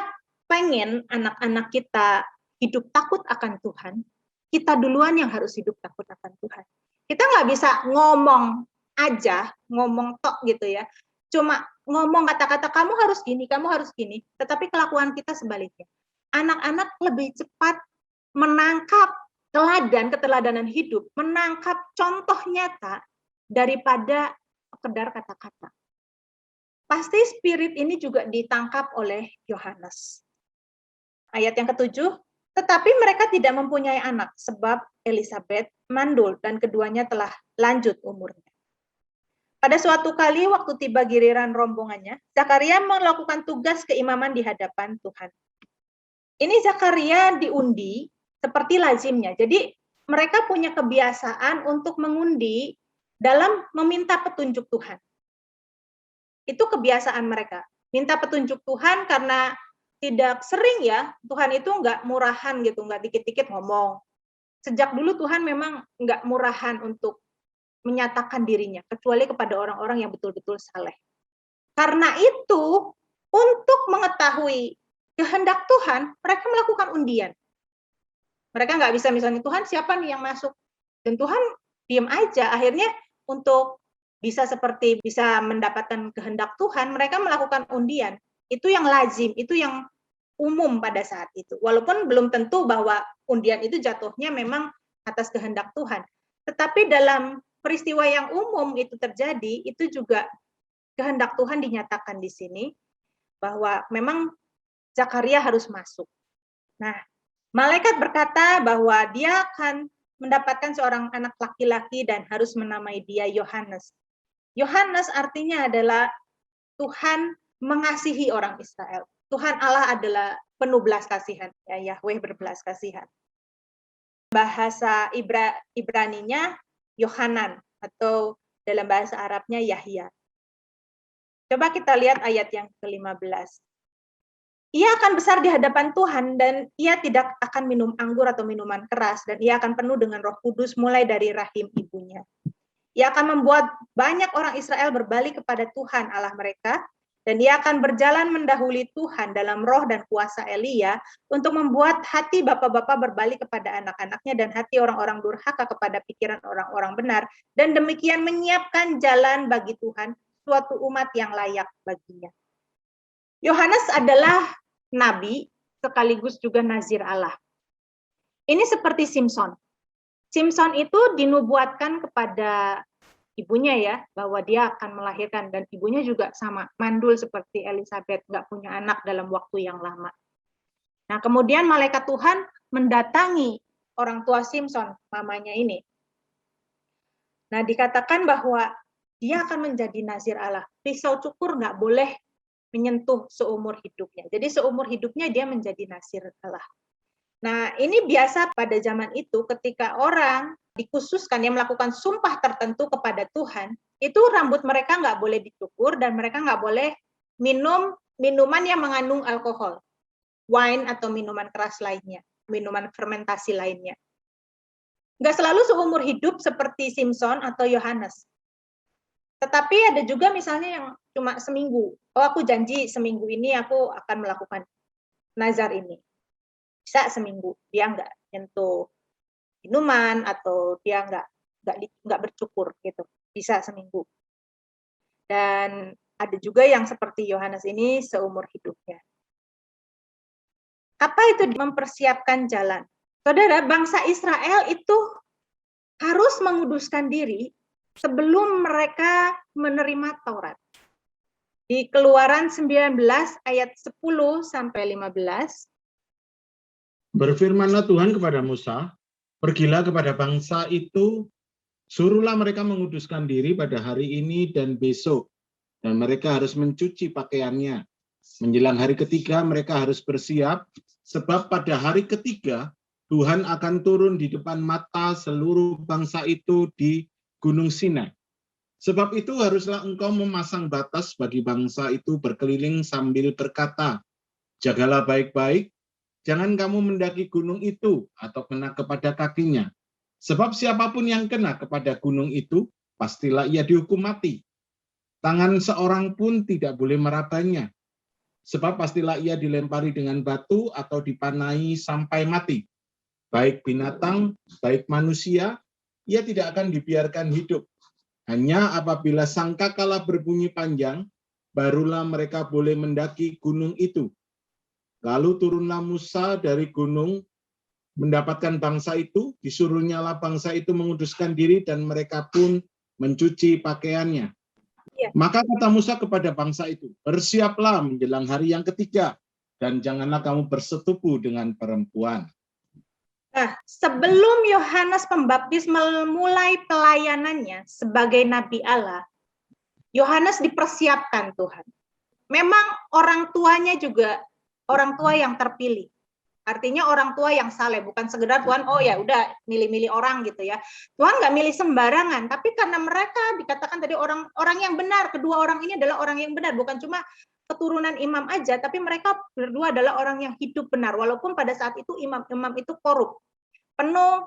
pengen anak-anak kita hidup takut akan Tuhan, kita duluan yang harus hidup takut akan Tuhan. Kita nggak bisa ngomong aja, ngomong tok gitu ya. Cuma ngomong kata-kata kamu harus gini, tetapi kelakuan kita sebaliknya. Anak-anak lebih cepat menangkap keteladanan hidup, menangkap contoh nyata daripada sekedar kata-kata. Pasti spirit ini juga ditangkap oleh Yohanes. Ayat yang ke-7, tetapi mereka tidak mempunyai anak, sebab Elisabet mandul dan keduanya telah lanjut umurnya. Pada suatu kali waktu tiba giliran rombongannya, Zakaria melakukan tugas keimaman di hadapan Tuhan. Ini Zakaria diundi seperti lazimnya. Jadi mereka punya kebiasaan untuk mengundi dalam meminta petunjuk Tuhan. Itu kebiasaan mereka. Minta petunjuk Tuhan karena tidak sering ya, Tuhan itu nggak murahan gitu, nggak dikit-dikit ngomong. Sejak dulu Tuhan memang nggak murahan untuk menyatakan dirinya, kecuali kepada orang-orang yang betul-betul saleh. Karena itu, untuk mengetahui kehendak Tuhan, mereka melakukan undian. Mereka nggak bisa misalnya, Tuhan siapa nih yang masuk? Dan Tuhan diam aja. Akhirnya untuk bisa mendapatkan kehendak Tuhan, mereka melakukan undian. Itu yang lazim, itu yang umum pada saat itu. Walaupun belum tentu bahwa undian itu jatuhnya memang atas kehendak Tuhan. Tetapi dalam peristiwa yang umum itu terjadi, itu juga kehendak Tuhan dinyatakan di sini, bahwa memang Zakaria harus masuk. Nah, malaikat berkata bahwa dia akan mendapatkan seorang anak laki-laki dan harus menamai dia Yohanes. Yohanes artinya adalah Tuhan mengasihi orang Israel. Tuhan Allah adalah penuh belas kasihan. Ya, Yahweh berbelas kasihan. Bahasa Ibraninya Yohanan atau dalam bahasa Arabnya Yahya. Coba kita lihat ayat yang ke-15. Ia akan besar di hadapan Tuhan dan ia tidak akan minum anggur atau minuman keras dan ia akan penuh dengan Roh Kudus mulai dari rahim ibunya. Ia akan membuat banyak orang Israel berbalik kepada Tuhan Allah mereka, dan ia akan berjalan mendahului Tuhan dalam roh dan kuasa Elia untuk membuat hati bapak-bapak berbalik kepada anak-anaknya dan hati orang-orang durhaka kepada pikiran orang-orang benar, dan demikian menyiapkan jalan bagi Tuhan, suatu umat yang layak baginya. Yohanes adalah nabi sekaligus juga nazir Allah. Ini seperti Simson. Simson itu dinubuatkan kepada ibunya ya, bahwa dia akan melahirkan, dan ibunya juga sama, mandul seperti Elisabet, nggak punya anak dalam waktu yang lama. Nah, kemudian malaikat Tuhan mendatangi orang tua Simson, mamanya ini. Nah, dikatakan bahwa dia akan menjadi nazir Allah. Pisau cukur nggak boleh menyentuh seumur hidupnya. Jadi seumur hidupnya dia menjadi nazir Allah. Nah, ini biasa pada zaman itu ketika orang dikhususkan yang melakukan sumpah tertentu kepada Tuhan, itu rambut mereka nggak boleh dicukur dan mereka nggak boleh minum minuman yang mengandung alkohol, wine atau minuman keras lainnya, minuman fermentasi lainnya. Nggak selalu seumur hidup seperti Simpson atau Yohanes. Tetapi ada juga misalnya yang cuma seminggu. Oh, aku janji seminggu ini aku akan melakukan nazar ini. Bisa seminggu, dia nggak nyentuh minuman atau dia nggak bercukur gitu, bisa seminggu. Dan ada juga yang seperti Yohanes ini seumur hidupnya. Apa itu mempersiapkan jalan? Saudara, bangsa Israel itu harus menguduskan diri sebelum mereka menerima Taurat. Di Keluaran 19 ayat 10 sampai 15. Berfirmanlah Tuhan kepada Musa, pergilah kepada bangsa itu, suruhlah mereka menguduskan diri pada hari ini dan besok, dan mereka harus mencuci pakaiannya. Menjelang hari ketiga mereka harus bersiap, sebab pada hari ketiga Tuhan akan turun di depan mata seluruh bangsa itu di Gunung Sinai. Sebab itu haruslah engkau memasang batas bagi bangsa itu berkeliling sambil berkata, jagalah baik-baik, jangan kamu mendaki gunung itu atau kena kepada kakinya. Sebab siapapun yang kena kepada gunung itu, pastilah ia dihukum mati. Tangan seorang pun tidak boleh merabanya. Sebab pastilah ia dilempari dengan batu atau dipanai sampai mati. Baik binatang, baik manusia, ia tidak akan dibiarkan hidup. Hanya apabila sangkakala berbunyi panjang, barulah mereka boleh mendaki gunung itu. Lalu turunlah Musa dari gunung mendapatkan bangsa itu, disuruhnyalah bangsa itu menguduskan diri dan mereka pun mencuci pakaiannya. Ya. Maka kata Musa kepada bangsa itu, bersiaplah menjelang hari yang ketiga dan janganlah kamu bersetubuh dengan perempuan. Nah, sebelum Yohanes Pembaptis memulai pelayanannya sebagai Nabi Allah, Yohanes dipersiapkan Tuhan. Memang orang tuanya juga orang tua yang terpilih. Artinya orang tua yang saleh, bukan sekedar Tuhan, oh ya udah milih-milih orang gitu ya. Tuhan nggak milih sembarangan, tapi karena mereka dikatakan tadi orang yang benar, kedua orang ini adalah orang yang benar, bukan cuma keturunan imam aja, tapi mereka berdua adalah orang yang hidup benar, walaupun pada saat itu imam-imam itu korup, penuh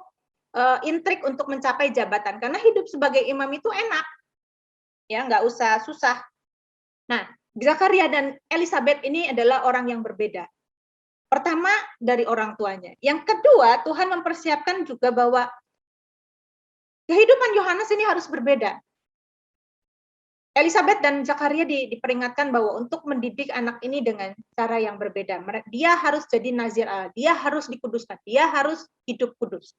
intrik untuk mencapai jabatan, karena hidup sebagai imam itu enak, ya nggak usah susah. Nah, Zakaria dan Elizabeth ini adalah orang yang berbeda. Pertama, dari orang tuanya. Yang kedua, Tuhan mempersiapkan juga bahwa kehidupan Yohanes ini harus berbeda. Elizabeth dan Zakaria diperingatkan bahwa untuk mendidik anak ini dengan cara yang berbeda. Dia harus jadi nazir Allah, dia harus dikuduskan, dia harus hidup kudus.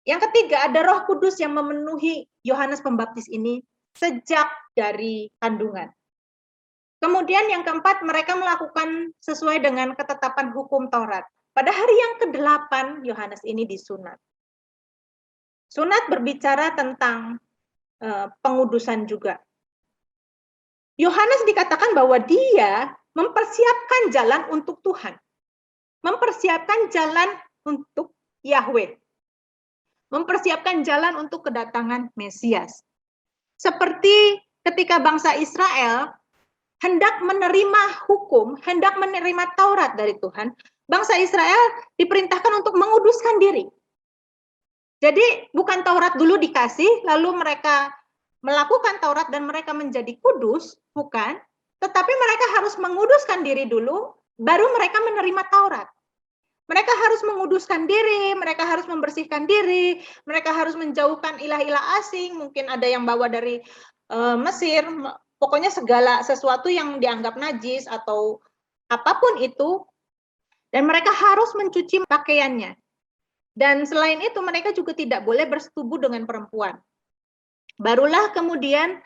Yang ketiga, ada Roh Kudus yang memenuhi Yohanes Pembaptis ini sejak dari kandungan. Kemudian yang keempat, mereka melakukan sesuai dengan ketetapan hukum Taurat. Pada hari yang ke-8, Yohanes ini disunat. Sunat berbicara tentang pengudusan juga. Yohanes dikatakan bahwa dia mempersiapkan jalan untuk Tuhan. Mempersiapkan jalan untuk Yahweh. Mempersiapkan jalan untuk kedatangan Mesias. Seperti ketika bangsa Israel hendak menerima hukum, hendak menerima Taurat dari Tuhan, bangsa Israel diperintahkan untuk menguduskan diri. Jadi bukan Taurat dulu dikasih, lalu mereka melakukan Taurat dan mereka menjadi kudus, bukan. Tetapi mereka harus menguduskan diri dulu, baru mereka menerima Taurat. Mereka harus menguduskan diri, mereka harus membersihkan diri, mereka harus menjauhkan ilah-ilah asing, mungkin ada yang bawa dari Mesir, pokoknya segala sesuatu yang dianggap najis atau apapun itu, dan mereka harus mencuci pakaiannya. Dan selain itu mereka juga tidak boleh bersetubuh dengan perempuan. Barulah kemudian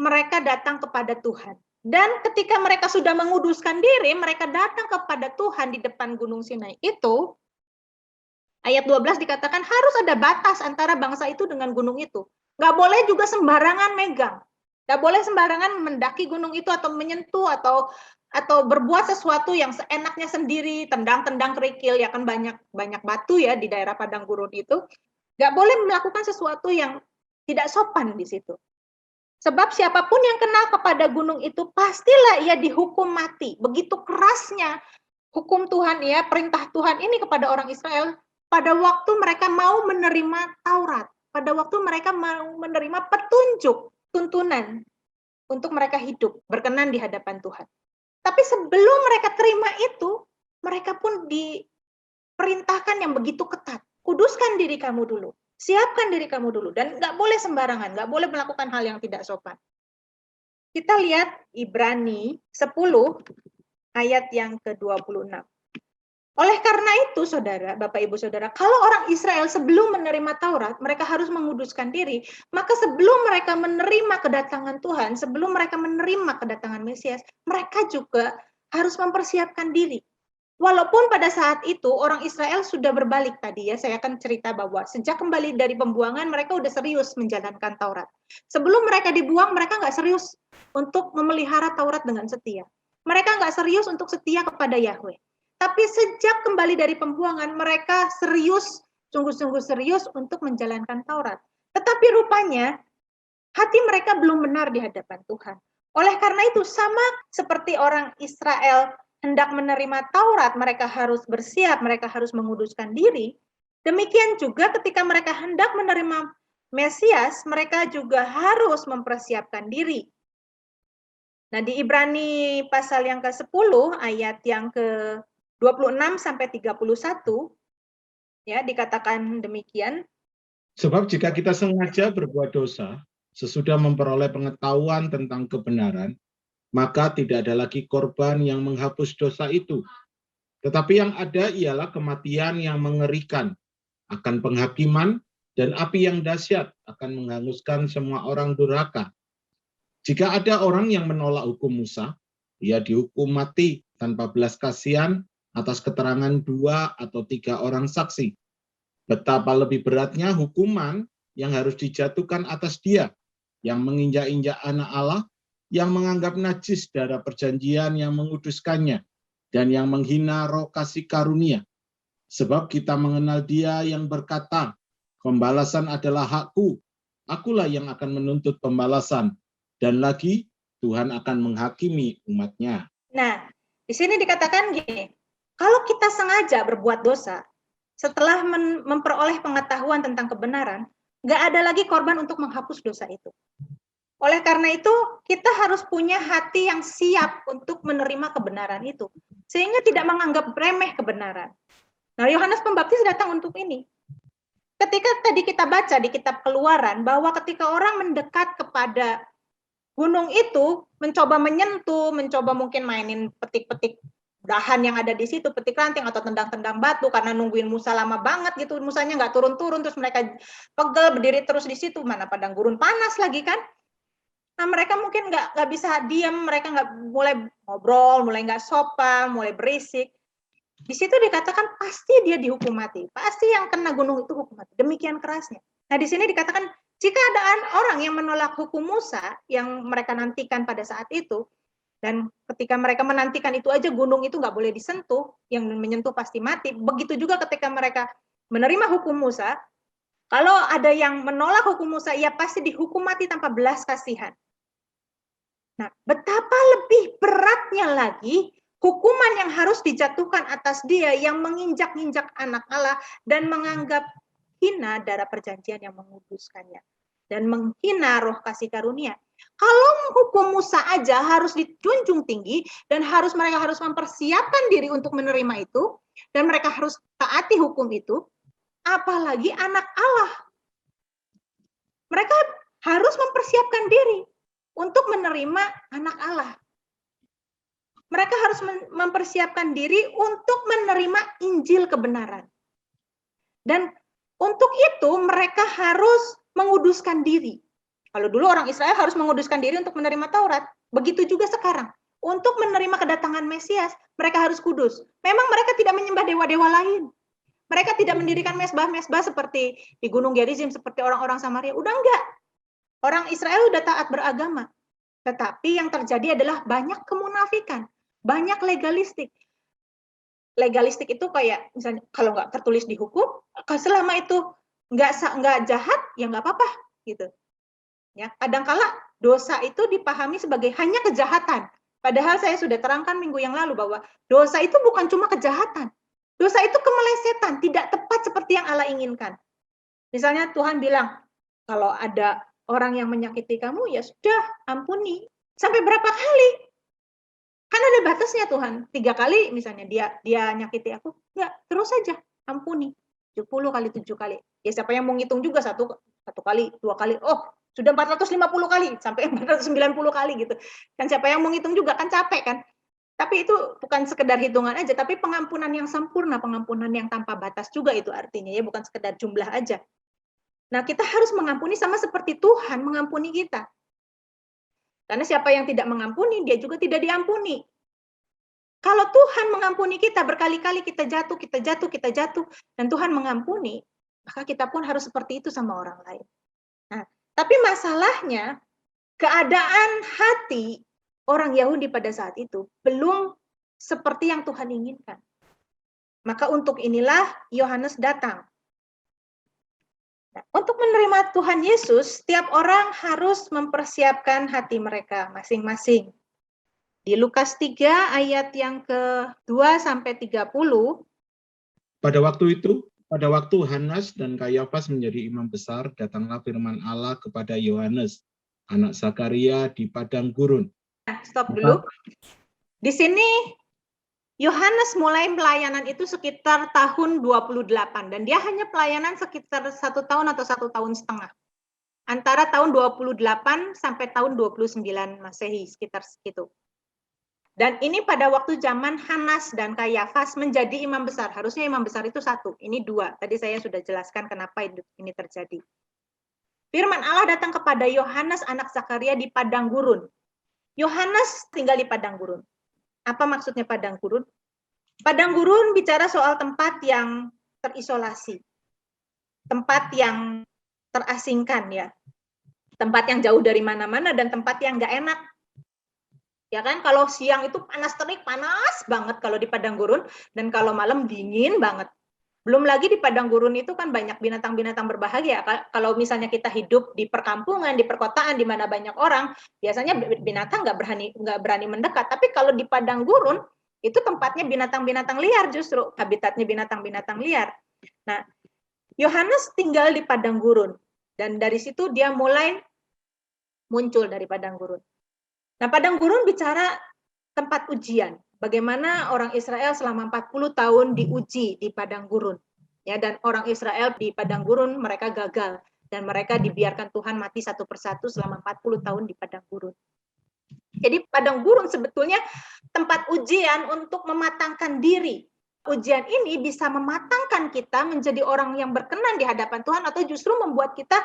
mereka datang kepada Tuhan. Dan ketika mereka sudah menguduskan diri, mereka datang kepada Tuhan di depan Gunung Sinai itu, ayat 12 dikatakan harus ada batas antara bangsa itu dengan gunung itu. Nggak boleh juga sembarangan megang. Nggak boleh sembarangan mendaki gunung itu atau menyentuh atau berbuat sesuatu yang seenaknya sendiri, tendang-tendang kerikil, ya kan banyak batu ya di daerah padang gurun itu. Nggak boleh melakukan sesuatu yang tidak sopan di situ. Sebab siapapun yang kena kepada gunung itu pastilah ia dihukum mati. Begitu kerasnya hukum Tuhan ya, perintah Tuhan ini kepada orang Israel pada waktu mereka mau menerima Taurat, pada waktu mereka mau menerima petunjuk, tuntunan untuk mereka hidup berkenan di hadapan Tuhan. Tapi sebelum mereka terima itu, mereka pun diperintahkan yang begitu ketat. Kuduskan diri kamu dulu. Siapkan diri kamu dulu, dan nggak boleh sembarangan, nggak boleh melakukan hal yang tidak sopan. Kita lihat Ibrani 10 ayat yang ke-26. Oleh karena itu, saudara, Bapak Ibu Saudara, kalau orang Israel sebelum menerima Taurat, mereka harus menguduskan diri, maka sebelum mereka menerima kedatangan Tuhan, sebelum mereka menerima kedatangan Mesias, mereka juga harus mempersiapkan diri. Walaupun pada saat itu orang Israel sudah berbalik tadi ya, saya akan cerita bahwa sejak kembali dari pembuangan mereka udah serius menjalankan Taurat. Sebelum mereka dibuang, mereka nggak serius untuk memelihara Taurat dengan setia. Mereka nggak serius untuk setia kepada Yahweh. Tapi sejak kembali dari pembuangan, mereka serius, sungguh-sungguh serius untuk menjalankan Taurat. Tetapi rupanya hati mereka belum benar di hadapan Tuhan. Oleh karena itu, sama seperti orang Israel hendak menerima Taurat, mereka harus bersiap, mereka harus menguduskan diri. Demikian juga ketika mereka hendak menerima Mesias, mereka juga harus mempersiapkan diri. Nah, di Ibrani pasal yang ke-10 ayat yang ke-26 sampai 31 ya dikatakan demikian. Sebab jika kita sengaja berbuat dosa, sesudah memperoleh pengetahuan tentang kebenaran, maka tidak ada lagi korban yang menghapus dosa itu. Tetapi yang ada ialah kematian yang mengerikan, akan penghakiman, dan api yang dahsyat akan menghanguskan semua orang durhaka. Jika ada orang yang menolak hukum Musa, ia dihukum mati tanpa belas kasihan atas keterangan 2 atau 3 orang saksi. Betapa lebih beratnya hukuman yang harus dijatuhkan atas dia, yang menginjak-injak anak Allah, yang menganggap najis darah perjanjian yang menguduskannya, dan yang menghina roh kasih karunia. Sebab kita mengenal dia yang berkata, pembalasan adalah hakku, akulah yang akan menuntut pembalasan, dan lagi Tuhan akan menghakimi umatnya. Nah, di sini dikatakan gini, kalau kita sengaja berbuat dosa, setelah memperoleh pengetahuan tentang kebenaran, nggak ada lagi korban untuk menghapus dosa itu. Oleh karena itu, kita harus punya hati yang siap untuk menerima kebenaran itu. Sehingga tidak menganggap remeh kebenaran. Nah, Yohanes Pembaptis datang untuk ini. Ketika tadi kita baca di kitab Keluaran, bahwa ketika orang mendekat kepada gunung itu, mencoba menyentuh, mencoba mungkin mainin petik-petik dahan yang ada di situ, petik ranting atau tendang-tendang batu, karena nungguin Musa lama banget gitu, Musanya nggak turun-turun, terus mereka pegel berdiri terus di situ, mana padang gurun panas lagi kan. Nah, mereka mungkin nggak bisa diam, mereka nggak mulai ngobrol, mulai nggak sopan, mulai berisik. Di situ dikatakan pasti dia dihukum mati, pasti yang kena gunung itu hukum mati. Demikian kerasnya. Nah, di sini dikatakan jika ada orang yang menolak hukum Musa yang mereka nantikan pada saat itu, dan ketika mereka menantikan itu aja gunung itu nggak boleh disentuh, yang menyentuh pasti mati. Begitu juga ketika mereka menerima hukum Musa, kalau ada yang menolak hukum Musa, ia pasti dihukum mati tanpa belas kasihan. Nah, betapa lebih beratnya lagi hukuman yang harus dijatuhkan atas dia yang menginjak-injak anak Allah dan menganggap hina darah perjanjian yang menguduskannya dan menghina roh kasih karunia. Kalau hukum Musa aja harus dijunjung tinggi dan mereka harus mempersiapkan diri untuk menerima itu dan mereka harus taati hukum itu, apalagi anak Allah. Mereka harus mempersiapkan diri untuk menerima anak Allah. Mereka harus mempersiapkan diri untuk menerima Injil kebenaran. Dan untuk itu mereka harus menguduskan diri. Kalau dulu orang Israel harus menguduskan diri untuk menerima Taurat, begitu juga sekarang. Untuk menerima kedatangan Mesias, mereka harus kudus. Memang mereka tidak menyembah dewa-dewa lain. Mereka tidak mendirikan mesbah-mesbah seperti di Gunung Gerizim, seperti orang-orang Samaria. Udah enggak. Orang Israel udah taat beragama, tetapi yang terjadi adalah banyak kemunafikan, banyak legalistik. Legalistik itu kayak misalnya kalau nggak tertulis di hukum, selama itu nggak jahat ya nggak apa-apa gitu. Ya, kadangkala dosa itu dipahami sebagai hanya kejahatan. Padahal saya sudah terangkan minggu yang lalu bahwa dosa itu bukan cuma kejahatan. Dosa itu kemelesetan, tidak tepat seperti yang Allah inginkan. Misalnya Tuhan bilang, kalau ada orang yang menyakiti kamu, ya sudah, ampuni. Sampai berapa kali? Kan ada batasnya Tuhan. 3 kali misalnya dia nyakiti aku, enggak, terus saja, ampuni. 70 kali, 7 kali. Ya siapa yang mau ngitung juga satu kali, 2 kali. Oh, sudah 450 kali, sampai 490 kali gitu. Kan siapa yang mau ngitung juga, kan capek kan. Tapi itu bukan sekedar hitungan aja, tapi pengampunan yang sempurna, pengampunan yang tanpa batas juga itu artinya, ya bukan sekedar jumlah aja. Nah, kita harus mengampuni sama seperti Tuhan mengampuni kita. Karena siapa yang tidak mengampuni, dia juga tidak diampuni. Kalau Tuhan mengampuni kita, berkali-kali kita jatuh, dan Tuhan mengampuni, maka kita pun harus seperti itu sama orang lain. Nah, tapi masalahnya, keadaan hati orang Yahudi pada saat itu belum seperti yang Tuhan inginkan. Maka untuk inilah Yohanes datang. Nah, untuk menerima Tuhan Yesus, setiap orang harus mempersiapkan hati mereka masing-masing. Di Lukas 3 ayat yang ke-2 sampai 30. Pada waktu Hanas dan Kayafas menjadi imam besar, datanglah firman Allah kepada Yohanes, anak Zakaria di padang gurun. Nah, stop dulu. Di sini Yohanes mulai pelayanan itu sekitar tahun 28 dan dia hanya pelayanan sekitar 1 tahun atau 1 tahun setengah. Antara tahun 28 sampai tahun 29 Masehi, sekitar segitu. Dan ini pada waktu zaman Hanas dan Kayafas menjadi imam besar. Harusnya imam besar itu 1, ini 2. Tadi saya sudah jelaskan kenapa ini terjadi. Firman Allah datang kepada Yohanes anak Zakaria di padang gurun. Yohanes tinggal di padang gurun. Apa maksudnya padang gurun? Padang gurun bicara soal tempat yang terisolasi. Tempat yang terasingkan ya. Tempat yang jauh dari mana-mana dan tempat yang nggak enak. Ya kan, kalau siang itu panas terik, panas banget kalau di padang gurun, dan kalau malam dingin banget. Belum lagi di padang gurun itu kan banyak binatang-binatang berbahaya. Kalau misalnya kita hidup di perkampungan, di perkotaan, di mana banyak orang, biasanya binatang nggak berani mendekat. Tapi kalau di padang gurun, itu tempatnya binatang-binatang liar justru, habitatnya binatang-binatang liar. Nah, Yohanes tinggal di padang gurun, dan dari situ dia mulai muncul dari padang gurun. Nah, padang gurun bicara tempat ujian. Bagaimana orang Israel selama 40 tahun diuji di padang gurun. Ya, dan orang Israel di padang gurun mereka gagal dan mereka dibiarkan Tuhan mati satu persatu selama 40 tahun di padang gurun. Jadi padang gurun sebetulnya tempat ujian untuk mematangkan diri. Ujian ini bisa mematangkan kita menjadi orang yang berkenan di hadapan Tuhan atau justru membuat kita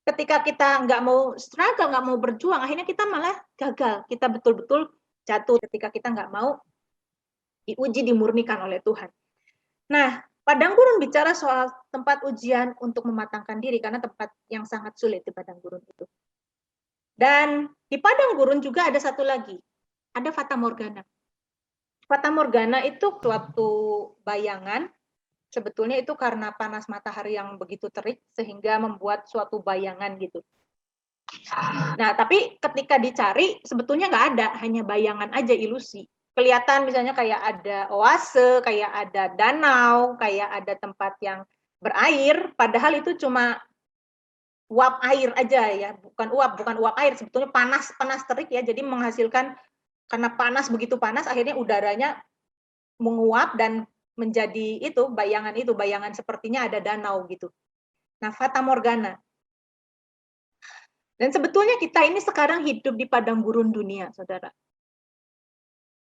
ketika kita nggak mau struggle, nggak mau berjuang, akhirnya kita malah gagal. Kita betul-betul jatuh ketika kita nggak mau diuji, dimurnikan oleh Tuhan. Nah, padang gurun bicara soal tempat ujian untuk mematangkan diri, karena tempat yang sangat sulit di padang gurun itu. Dan di padang gurun juga ada satu lagi, ada fata morgana. Fata morgana itu suatu bayangan. Sebetulnya itu karena panas matahari yang begitu terik sehingga membuat suatu bayangan gitu. Nah, tapi ketika dicari sebetulnya nggak ada, hanya bayangan aja, ilusi. Kelihatan misalnya kayak ada oase, kayak ada danau, kayak ada tempat yang berair, padahal itu cuma uap air aja ya, bukan uap air, sebetulnya panas terik ya, jadi menghasilkan, karena panas, begitu panas akhirnya udaranya menguap dan menjadi bayangan sepertinya ada danau gitu. Nah, fata morgana. Dan sebetulnya kita ini sekarang hidup di padang gurun dunia, saudara.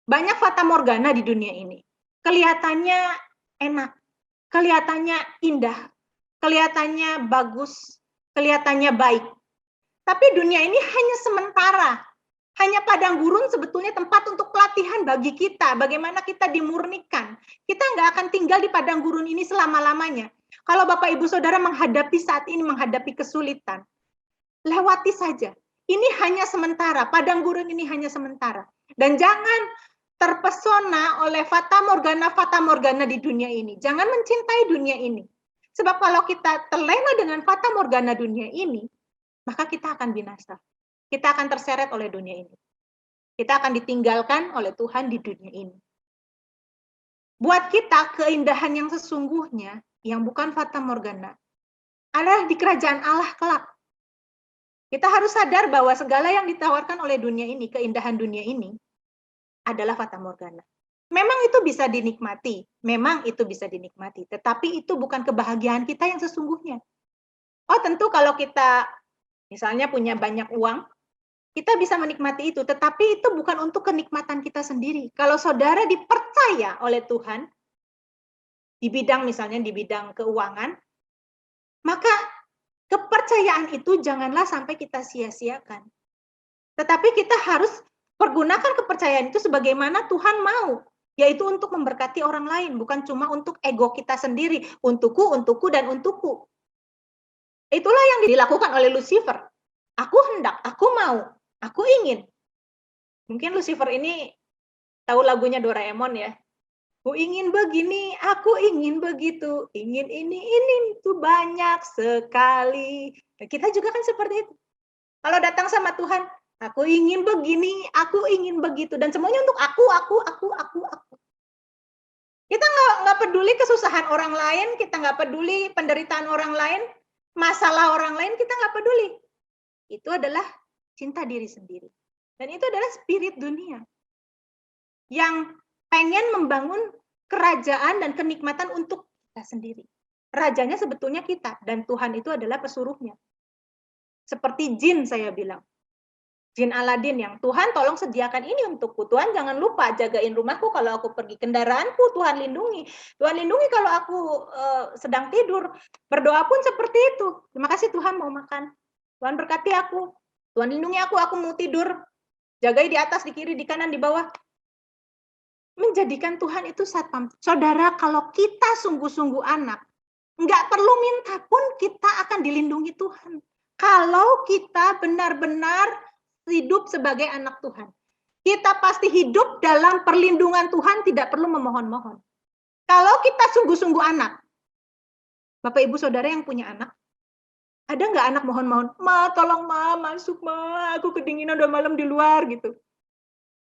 Banyak fata morgana di dunia ini. Kelihatannya enak, kelihatannya indah, kelihatannya bagus, kelihatannya baik. Tapi dunia ini hanya sementara. Hanya padang gurun sebetulnya tempat untuk pelatihan bagi kita, bagaimana kita dimurnikan. Kita nggak akan tinggal di padang gurun ini selama-lamanya. Kalau Bapak Ibu Saudara menghadapi saat ini, menghadapi kesulitan, lewati saja. Ini hanya sementara, padang gurun ini hanya sementara. Dan jangan terpesona oleh fata morgana di dunia ini. Jangan mencintai dunia ini. Sebab kalau kita terlena dengan fata morgana dunia ini, maka kita akan binasa. Kita akan terseret oleh dunia ini. Kita akan ditinggalkan oleh Tuhan di dunia ini. Buat kita, keindahan yang sesungguhnya, yang bukan fata morgana, adalah di kerajaan Allah kelak. Kita harus sadar bahwa segala yang ditawarkan oleh dunia ini, keindahan dunia ini, adalah fata morgana. Memang itu bisa dinikmati, tetapi itu bukan kebahagiaan kita yang sesungguhnya. Oh, tentu kalau kita misalnya punya banyak uang, kita bisa menikmati itu, tetapi itu bukan untuk kenikmatan kita sendiri. Kalau saudara dipercaya oleh Tuhan, misalnya di bidang keuangan, maka kepercayaan itu janganlah sampai kita sia-siakan. Tetapi kita harus pergunakan kepercayaan itu sebagaimana Tuhan mau, yaitu untuk memberkati orang lain, bukan cuma untuk ego kita sendiri, untukku, dan untukku. Itulah yang dilakukan oleh Lucifer. Aku hendak, aku mau, aku ingin. Mungkin Lucifer ini tahu lagunya Doraemon ya. Aku ingin begini, aku ingin begitu, ingin ini itu banyak sekali. Nah, kita juga kan seperti itu. Kalau datang sama Tuhan, aku ingin begini, aku ingin begitu, dan semuanya untuk aku. Kita nggak peduli kesusahan orang lain, kita nggak peduli penderitaan orang lain, masalah orang lain, kita nggak peduli. Itu adalah cinta diri sendiri. Dan itu adalah spirit dunia yang pengen membangun kerajaan dan kenikmatan untuk kita sendiri. Rajanya sebetulnya kita, dan Tuhan itu adalah pesuruhnya. Seperti jin saya bilang. Jin Aladin yang, Tuhan tolong sediakan ini untukku. Tuhan jangan lupa jagain rumahku kalau aku pergi, kendaraanku Tuhan lindungi. Tuhan lindungi kalau aku sedang tidur. Berdoa pun seperti itu. Terima kasih Tuhan mau makan. Tuhan berkati aku. Tuhan lindungi aku mau tidur. Jagai di atas, di kiri, di kanan, di bawah. Menjadikan Tuhan itu satpam. Saudara, kalau kita sungguh-sungguh anak, nggak perlu minta pun kita akan dilindungi Tuhan. Kalau kita benar-benar hidup sebagai anak Tuhan. Kita pasti hidup dalam perlindungan Tuhan, tidak perlu memohon-mohon. Kalau kita sungguh-sungguh anak, Bapak Ibu Saudara yang punya anak, ada nggak anak mohon-mohon, Ma, tolong Ma, masuk Ma, aku kedinginan udah malam di luar gitu.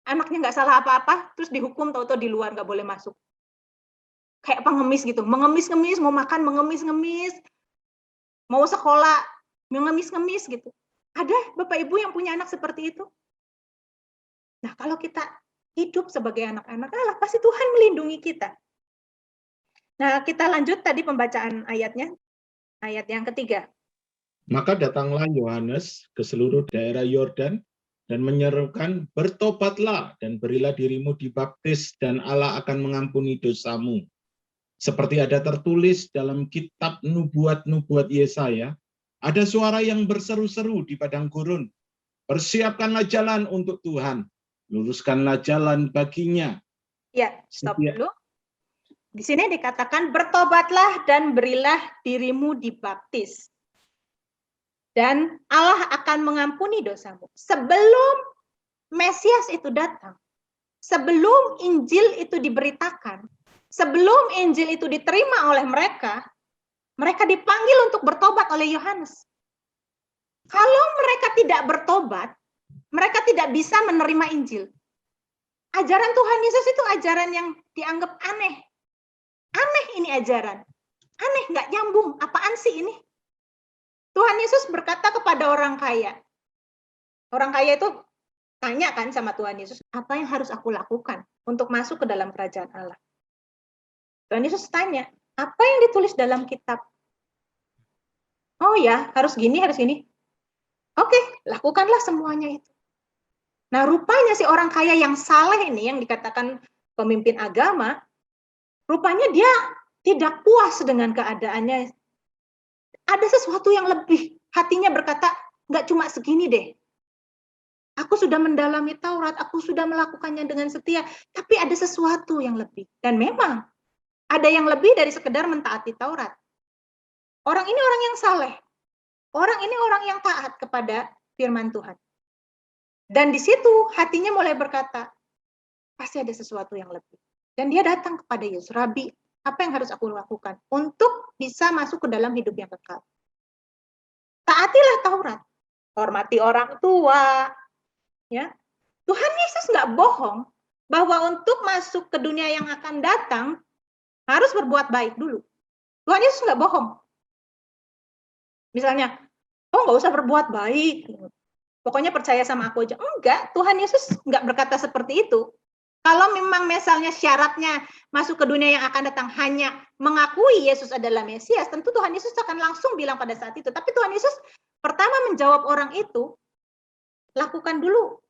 Anaknya nggak salah apa-apa, terus dihukum tahu-tahu di luar nggak boleh masuk. Kayak pengemis gitu, mengemis-ngemis, mau makan mengemis-ngemis, mau sekolah mengemis-ngemis gitu. Ada Bapak Ibu yang punya anak seperti itu? Nah, kalau kita hidup sebagai anak-anak Allah, pasti Tuhan melindungi kita. Nah, kita lanjut tadi pembacaan ayatnya, ayat yang ketiga. Maka datanglah Yohanes ke seluruh daerah Yordan dan menyerukan, bertobatlah dan berilah dirimu dibaptis dan Allah akan mengampuni dosamu. Seperti ada tertulis dalam kitab nubuat-nubuat Yesaya, ada suara yang berseru-seru di padang gurun, persiapkanlah jalan untuk Tuhan, luruskanlah jalan baginya. Ya, stop dulu. Di sini dikatakan, bertobatlah dan berilah dirimu dibaptis. Dan Allah akan mengampuni dosamu. Sebelum Mesias itu datang, sebelum Injil itu diberitakan, sebelum Injil itu diterima oleh mereka dipanggil untuk bertobat oleh Yohanes. Kalau mereka tidak bertobat, mereka tidak bisa menerima Injil. Ajaran Tuhan Yesus itu ajaran yang dianggap aneh. Aneh ini ajaran. Aneh, nggak nyambung. Apaan sih ini? Tuhan Yesus berkata kepada orang kaya. Orang kaya itu tanya kan sama Tuhan Yesus, apa yang harus aku lakukan untuk masuk ke dalam kerajaan Allah? Tuhan Yesus tanya, apa yang ditulis dalam kitab? Oh ya, harus gini, harus gini. Oke, lakukanlah semuanya itu. Nah, rupanya si orang kaya yang saleh ini, yang dikatakan pemimpin agama, rupanya dia tidak puas dengan keadaannya. Ada sesuatu yang lebih. Hatinya berkata, nggak cuma segini deh. Aku sudah mendalami Taurat, aku sudah melakukannya dengan setia, tapi ada sesuatu yang lebih. Dan memang, ada yang lebih dari sekedar mentaati Taurat. Orang ini orang yang saleh. Orang ini orang yang taat kepada firman Tuhan. Dan di situ hatinya mulai berkata, pasti ada sesuatu yang lebih. Dan dia datang kepada Yesus, Rabi, apa yang harus aku lakukan untuk bisa masuk ke dalam hidup yang kekal? Taatilah Taurat, hormati orang tua. Ya, Tuhan Yesus nggak bohong bahwa untuk masuk ke dunia yang akan datang harus berbuat baik dulu. Tuhan Yesus nggak bohong. Misalnya, oh nggak usah berbuat baik, pokoknya percaya sama aku aja. Enggak, Tuhan Yesus nggak berkata seperti itu. Kalau memang misalnya syaratnya masuk ke dunia yang akan datang hanya mengakui Yesus adalah Mesias, tentu Tuhan Yesus akan langsung bilang pada saat itu. Tapi Tuhan Yesus pertama menjawab orang itu, lakukan dulu.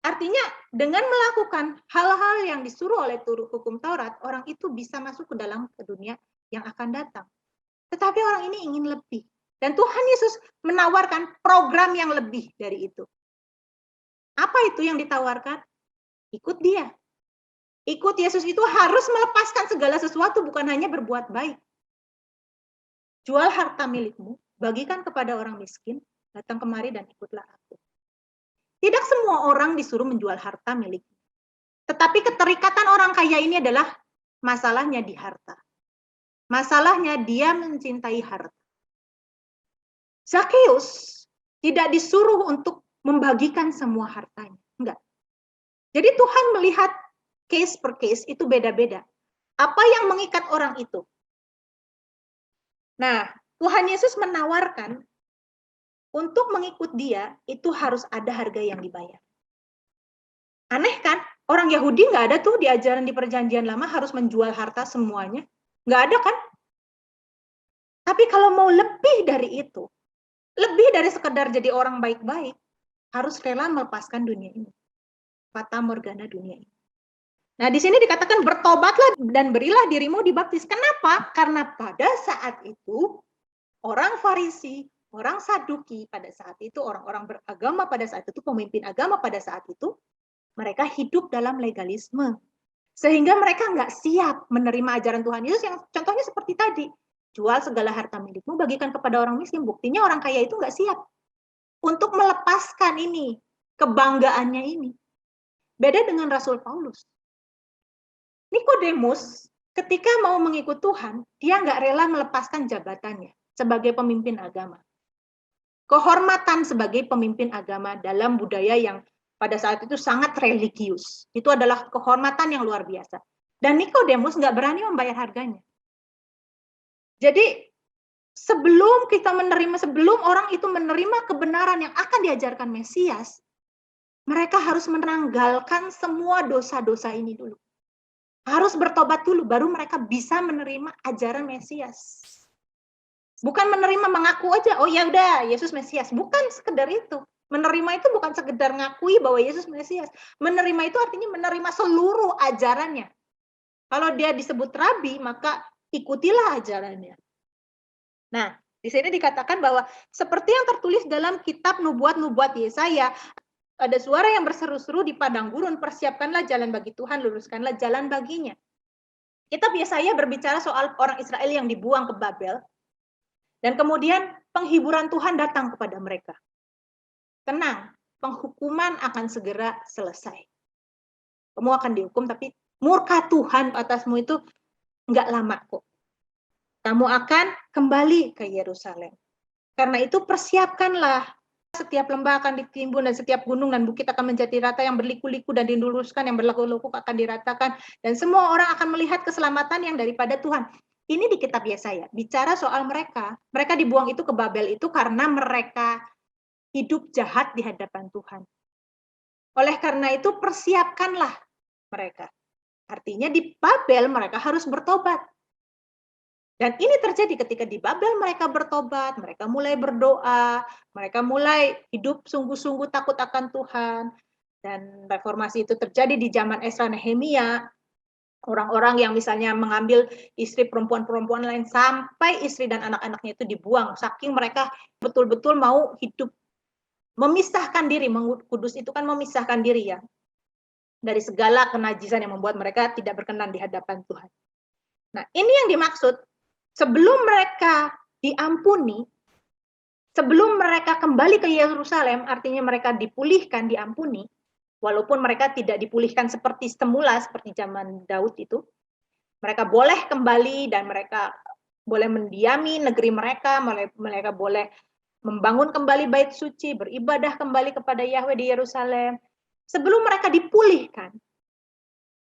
Artinya dengan melakukan hal-hal yang disuruh oleh hukum Taurat, orang itu bisa masuk ke dalam dunia yang akan datang. Tetapi orang ini ingin lebih. Dan Tuhan Yesus menawarkan program yang lebih dari itu. Apa itu yang ditawarkan? Ikut dia. Ikut Yesus itu harus melepaskan segala sesuatu, bukan hanya berbuat baik. Jual harta milikmu, bagikan kepada orang miskin, datang kemari dan ikutlah aku. Tidak semua orang disuruh menjual harta miliknya. Tetapi keterikatan orang kaya ini adalah masalahnya di harta. Masalahnya dia mencintai harta. Zakheus tidak disuruh untuk membagikan semua hartanya. Enggak. Jadi Tuhan melihat case per case itu beda-beda. Apa yang mengikat orang itu? Nah, Tuhan Yesus menawarkan untuk mengikut dia itu harus ada harga yang dibayar. Aneh kan? Orang Yahudi nggak ada tuh di ajaran di perjanjian lama harus menjual harta semuanya. Nggak ada kan? Tapi kalau mau lebih dari itu, lebih dari sekedar jadi orang baik-baik, harus rela melepaskan dunia ini. Fata morgana dunia ini. Nah, di sini dikatakan bertobatlah dan berilah dirimu dibaptis. Kenapa? Karena pada saat itu orang Farisi, orang Saduki pada saat itu, orang-orang beragama pada saat itu, pemimpin agama pada saat itu, mereka hidup dalam legalisme. Sehingga mereka nggak siap menerima ajaran Tuhan Yesus yang contohnya seperti tadi. Jual segala harta milikmu, bagikan kepada orang miskin. Buktinya orang kaya itu nggak siap untuk melepaskan ini, kebanggaannya ini. Beda dengan Rasul Paulus. Nikodemus ketika mau mengikut Tuhan, dia nggak rela melepaskan jabatannya sebagai pemimpin agama. Kehormatan sebagai pemimpin agama dalam budaya yang pada saat itu sangat religius. Itu adalah kehormatan yang luar biasa. Dan Nikodemus nggak berani membayar harganya. Jadi sebelum orang itu menerima kebenaran yang akan diajarkan Mesias, mereka harus menanggalkan semua dosa-dosa ini dulu. Harus bertobat dulu, baru mereka bisa menerima ajaran Mesias. Bukan menerima mengaku aja, oh ya udah Yesus Mesias. Bukan sekedar itu. Menerima itu bukan sekedar ngakui bahwa Yesus Mesias. Menerima itu artinya menerima seluruh ajarannya. Kalau dia disebut rabi, maka ikutilah ajarannya. Nah, di sini dikatakan bahwa seperti yang tertulis dalam kitab nubuat-nubuat Yesaya, ada suara yang berseru-seru di padang gurun, persiapkanlah jalan bagi Tuhan, luruskanlah jalan baginya. Kitab Yesaya berbicara soal orang Israel yang dibuang ke Babel, dan kemudian penghiburan Tuhan datang kepada mereka. Tenang, penghukuman akan segera selesai. Kamu akan dihukum, tapi murka Tuhan atasmu itu nggak lama kok. Kamu akan kembali ke Yerusalem. Karena itu persiapkanlah, setiap lembah akan ditimbun dan setiap gunung dan bukit akan menjadi rata, yang berliku-liku dan diluruskan, yang berlekuk-lekuk akan diratakan, dan semua orang akan melihat keselamatan yang daripada Tuhan. Ini di kitab Yesaya, bicara soal mereka. Mereka dibuang itu ke Babel itu karena mereka hidup jahat di hadapan Tuhan. Oleh karena itu persiapkanlah mereka. Artinya di Babel mereka harus bertobat. Dan ini terjadi ketika di Babel mereka bertobat, mereka mulai berdoa, mereka mulai hidup sungguh-sungguh takut akan Tuhan. Dan reformasi itu terjadi di zaman Esra Nehemia. Orang-orang yang misalnya mengambil istri perempuan-perempuan lain sampai istri dan anak-anaknya itu dibuang. Saking mereka betul-betul mau hidup, memisahkan diri. Kudus itu kan memisahkan diri ya. Dari segala kenajisan yang membuat mereka tidak berkenan di hadapan Tuhan. Nah, ini yang dimaksud. Sebelum mereka diampuni, sebelum mereka kembali ke Yerusalem, artinya mereka dipulihkan, diampuni, walaupun mereka tidak dipulihkan seperti semula, seperti zaman Daud itu, mereka boleh kembali dan mereka boleh mendiami negeri mereka, mereka boleh membangun kembali bait suci, beribadah kembali kepada Yahweh di Yerusalem. Sebelum mereka dipulihkan,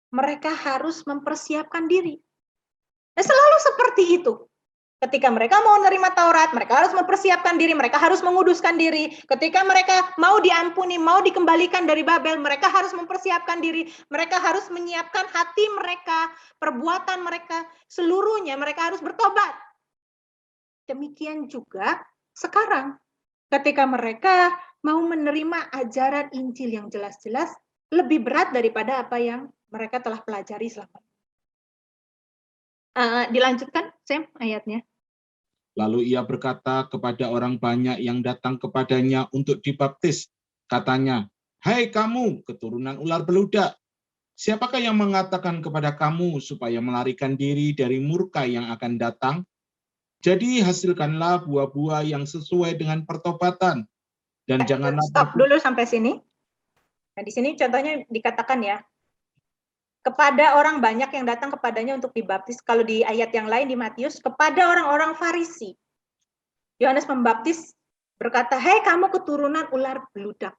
mereka harus mempersiapkan diri. Nah, selalu seperti itu. Ketika mereka mau menerima Taurat, mereka harus mempersiapkan diri, mereka harus menguduskan diri. Ketika mereka mau diampuni, mau dikembalikan dari Babel, mereka harus mempersiapkan diri, mereka harus menyiapkan hati mereka, perbuatan mereka, seluruhnya mereka harus bertobat. Demikian juga sekarang, ketika mereka mau menerima ajaran Injil yang jelas-jelas, lebih berat daripada apa yang mereka telah pelajari selama ini. Dilanjutkan, Sam, ayatnya. Lalu ia berkata kepada orang banyak yang datang kepadanya untuk dibaptis. Katanya, "Hai kamu, keturunan ular beludak, siapakah yang mengatakan kepada kamu supaya melarikan diri dari murka yang akan datang? Jadi hasilkanlah buah-buah yang sesuai dengan pertobatan, dan janganlah..." Stop dulu sampai sini. Nah, di sini contohnya dikatakan ya, kepada orang banyak yang datang kepadanya untuk dibaptis. Kalau di ayat yang lain di Matius, kepada orang-orang Farisi. Yohanes Pembaptis berkata, "Hei kamu keturunan ular beludak."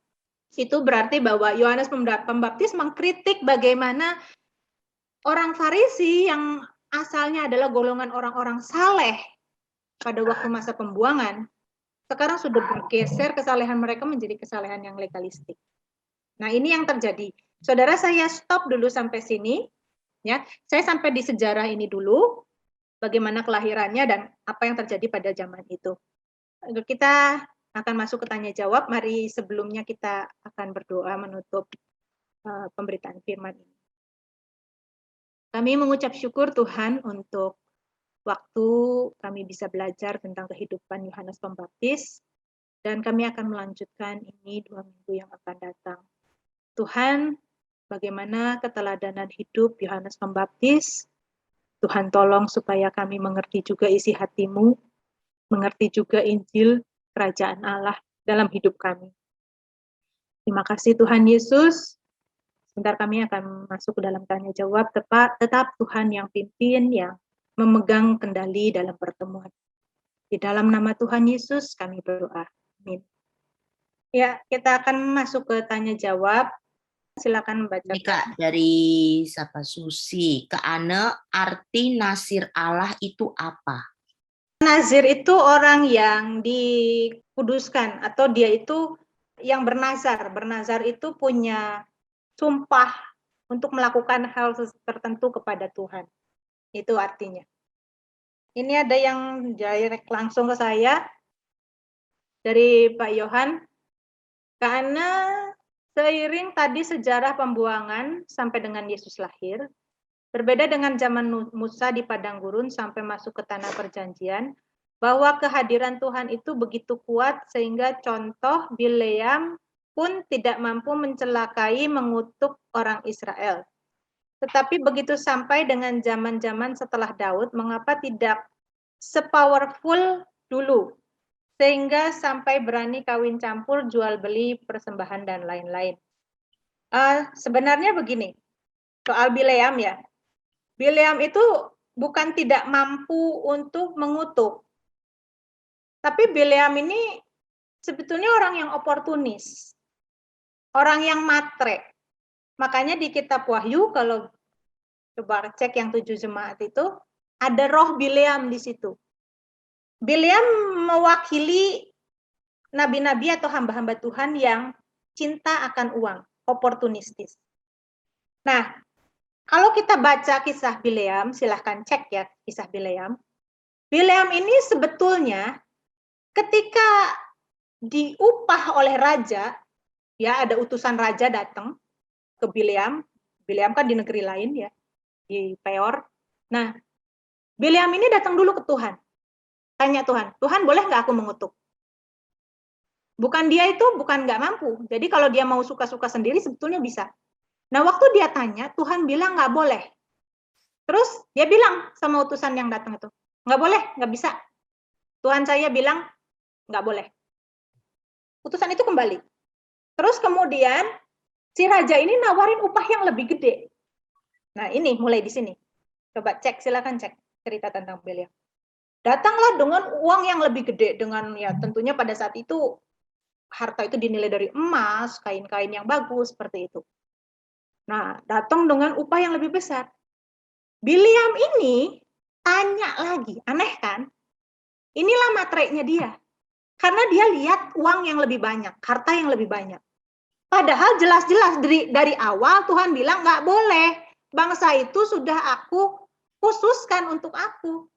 Itu berarti bahwa Yohanes Pembaptis mengkritik bagaimana orang Farisi yang asalnya adalah golongan orang-orang saleh pada waktu masa pembuangan, sekarang sudah bergeser kesalehan mereka menjadi kesalehan yang legalistik. Nah, ini yang terjadi. Saudara, saya stop dulu sampai sini. Ya, saya sampai di sejarah ini dulu, bagaimana kelahirannya dan apa yang terjadi pada zaman itu. Kita akan masuk ke tanya jawab. Mari sebelumnya kita akan berdoa menutup pemberitaan firman ini. Kami mengucap syukur Tuhan untuk waktu kami bisa belajar tentang kehidupan Yohanes Pembaptis, dan kami akan melanjutkan ini 2 minggu yang akan datang. Tuhan, bagaimana keteladanan hidup Yohanes Pembaptis, Tuhan tolong supaya kami mengerti juga isi hati-Mu, mengerti juga Injil Kerajaan Allah dalam hidup kami. Terima kasih Tuhan Yesus. Sebentar kami akan masuk ke dalam tanya jawab, tetap Tuhan yang pimpin, yang memegang kendali dalam pertemuan. Di dalam nama Tuhan Yesus kami berdoa. Amin. Ya, kita akan masuk ke tanya jawab. Silakan membaca. Ini Kak, dari Sapa Susi. Kak Ane, arti Nasir Allah itu apa? Nazir itu orang yang dikuduskan, atau dia itu yang bernazar. Bernazar itu punya sumpah untuk melakukan hal tertentu kepada Tuhan. Itu artinya. Ini ada yang direct langsung ke saya dari Pak Yohan. Karena seiring tadi sejarah pembuangan sampai dengan Yesus lahir, berbeda dengan zaman Musa di padang gurun sampai masuk ke tanah perjanjian, bahwa kehadiran Tuhan itu begitu kuat sehingga contoh Bileam pun tidak mampu mencelakai, mengutuk orang Israel. Tetapi begitu sampai dengan zaman-zaman setelah Daud, mengapa tidak sepowerful dulu? Sehingga sampai berani kawin campur, jual beli, persembahan, dan lain-lain. Sebenarnya begini, soal Bileam ya. Bileam itu bukan tidak mampu untuk mengutuk. Tapi Bileam ini sebetulnya orang yang oportunis. Orang yang matre. Makanya di kitab Wahyu, kalau coba cek yang 7 jemaat itu, ada roh Bileam di situ. Bileam mewakili nabi-nabi atau hamba-hamba Tuhan yang cinta akan uang, oportunistis. Nah, kalau kita baca kisah Bileam, silahkan cek ya kisah Bileam. Bileam ini sebetulnya ketika diupah oleh raja, ya ada utusan raja datang ke Bileam. Bileam kan di negeri lain ya, di Peor. Nah, Bileam ini datang dulu ke Tuhan. Tanya Tuhan, Tuhan boleh nggak aku mengutuk? Bukan dia itu bukan nggak mampu. Jadi kalau dia mau suka-suka sendiri sebetulnya bisa. Nah waktu dia tanya, Tuhan bilang nggak boleh. Terus dia bilang sama utusan yang datang itu, nggak boleh, nggak bisa. Tuhan saya bilang nggak boleh. utusan itu kembali. Terus kemudian si raja ini nawarin upah yang lebih gede. Nah ini mulai di sini. Coba cek, silakan cek cerita tentang Bileam. Datanglah dengan uang yang lebih gede, dengan ya tentunya pada saat itu harta itu dinilai dari emas, kain-kain yang bagus, seperti itu. Nah, datang dengan upah yang lebih besar. Bileam ini tanya lagi, aneh kan? Inilah materainya dia. Karena dia lihat uang yang lebih banyak, harta yang lebih banyak. Padahal jelas-jelas dari awal Tuhan bilang nggak boleh. Bangsa itu sudah aku khususkan untuk aku.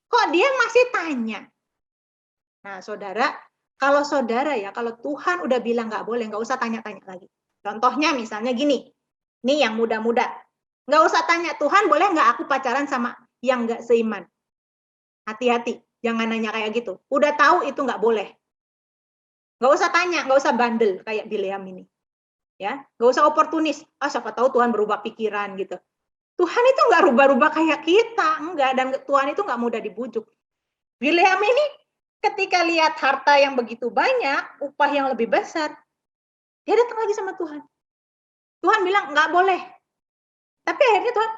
Kok dia masih tanya? Nah, saudara, kalau Tuhan udah bilang nggak boleh, nggak usah tanya-tanya lagi. Contohnya misalnya gini, nih yang muda-muda, nggak usah tanya, Tuhan boleh nggak aku pacaran sama yang nggak seiman? Hati-hati, jangan nanya kayak gitu. Udah tahu itu nggak boleh. Nggak usah tanya, nggak usah bandel kayak Bileam ini. Ya, nggak usah oportunis. Siapa tahu Tuhan berubah pikiran gitu. Tuhan itu nggak rubah-rubah kayak kita, enggak. Dan Tuhan itu nggak mudah dibujuk. Bileam ini ketika lihat harta yang begitu banyak, upah yang lebih besar, dia datang lagi sama Tuhan. Tuhan bilang nggak boleh. Tapi akhirnya Tuhan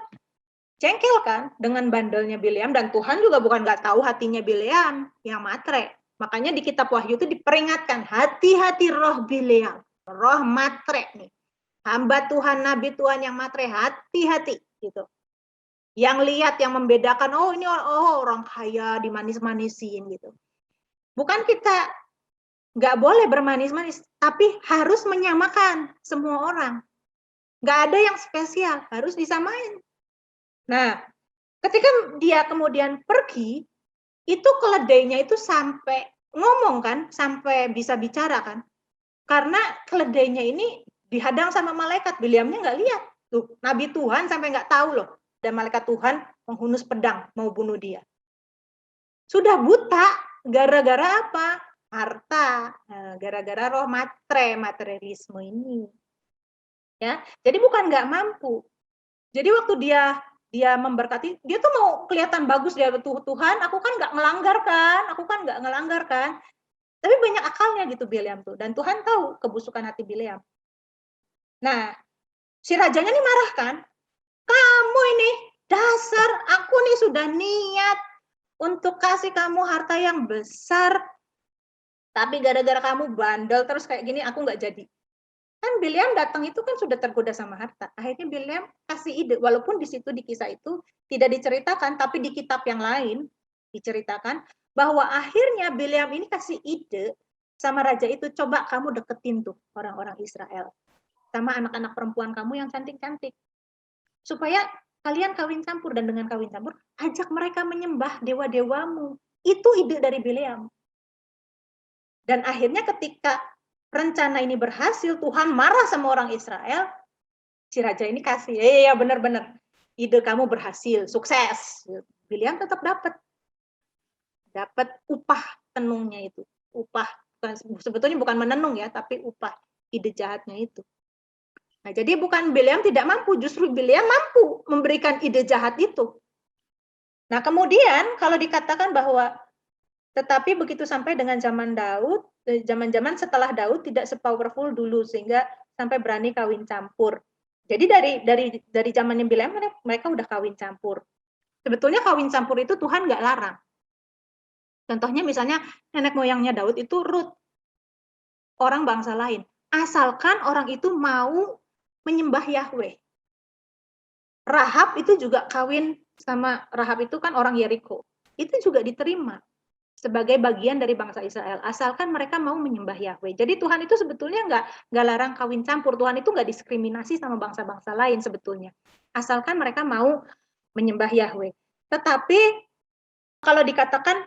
jengkel kan dengan bandelnya Bileam, dan Tuhan juga bukan nggak tahu hatinya Bileam yang matre. Makanya di kitab Wahyu itu diperingatkan, hati-hati roh Bileam, roh matre nih. Hamba Tuhan, nabi Tuhan yang matre, hati-hati gitu. Yang lihat, yang membedakan, ini orang kaya dimanis-manisin gitu. Bukan kita nggak boleh bermanis-manis, tapi harus menyamakan semua orang. Nggak ada yang spesial, harus disamain. Nah, ketika dia kemudian pergi, itu keledainya itu sampai ngomong kan, sampai bisa bicara kan. Karena keledainya ini dihadang sama malaikat, Bileamnya nggak lihat. Tuh, nabi Tuhan sampai nggak tahu loh, dan malaikat Tuhan menghunus pedang mau bunuh dia. Sudah buta, gara-gara apa? Harta, gara-gara roh materialisme ini. Ya, jadi bukan nggak mampu. Jadi waktu dia memberkati, dia tuh mau kelihatan bagus dia Tuhan, aku kan nggak ngelanggar kan. Tapi banyak akalnya gitu Bileam tuh, dan Tuhan tahu kebusukan hati Bileam. Nah, si rajanya nih marah kan, kamu ini dasar, aku nih sudah niat untuk kasih kamu harta yang besar, tapi gara-gara kamu bandel terus kayak gini, aku nggak jadi. Kan Bileam datang itu kan sudah tergoda sama harta. Akhirnya Bileam kasih ide, walaupun di situ di kisah itu tidak diceritakan, tapi di kitab yang lain diceritakan bahwa akhirnya Bileam ini kasih ide sama raja itu, coba kamu deketin tuh orang-orang Israel sama anak-anak perempuan kamu yang cantik-cantik, supaya kalian kawin campur, dan dengan kawin campur ajak mereka menyembah dewa-dewamu. Itu ide dari Bileam. Dan akhirnya ketika rencana ini berhasil, Tuhan marah sama orang Israel, si raja ini kasih, ya benar-benar, ide kamu berhasil, sukses. Bileam tetap dapat upah tenungnya itu, upah, sebetulnya bukan menenung ya, tapi upah ide jahatnya itu. Nah, jadi bukan Bileam tidak mampu, justru Bileam mampu memberikan ide jahat itu. Nah, kemudian kalau dikatakan bahwa tetapi begitu sampai dengan zaman Daud, zaman-zaman setelah Daud tidak se-powerful dulu sehingga sampai berani kawin campur. Jadi dari zamannya Bileam mereka udah kawin campur. Sebetulnya kawin campur itu Tuhan nggak larang. Contohnya misalnya nenek moyangnya Daud itu Rut, orang bangsa lain. Asalkan orang itu mau menyembah Yahweh. Rahab itu juga kawin sama, Rahab itu kan orang Yeriko. Itu juga diterima sebagai bagian dari bangsa Israel, asalkan mereka mau menyembah Yahweh. Jadi Tuhan itu sebetulnya nggak larang kawin campur. Tuhan itu nggak diskriminasi sama bangsa-bangsa lain sebetulnya, asalkan mereka mau menyembah Yahweh. Tetapi kalau dikatakan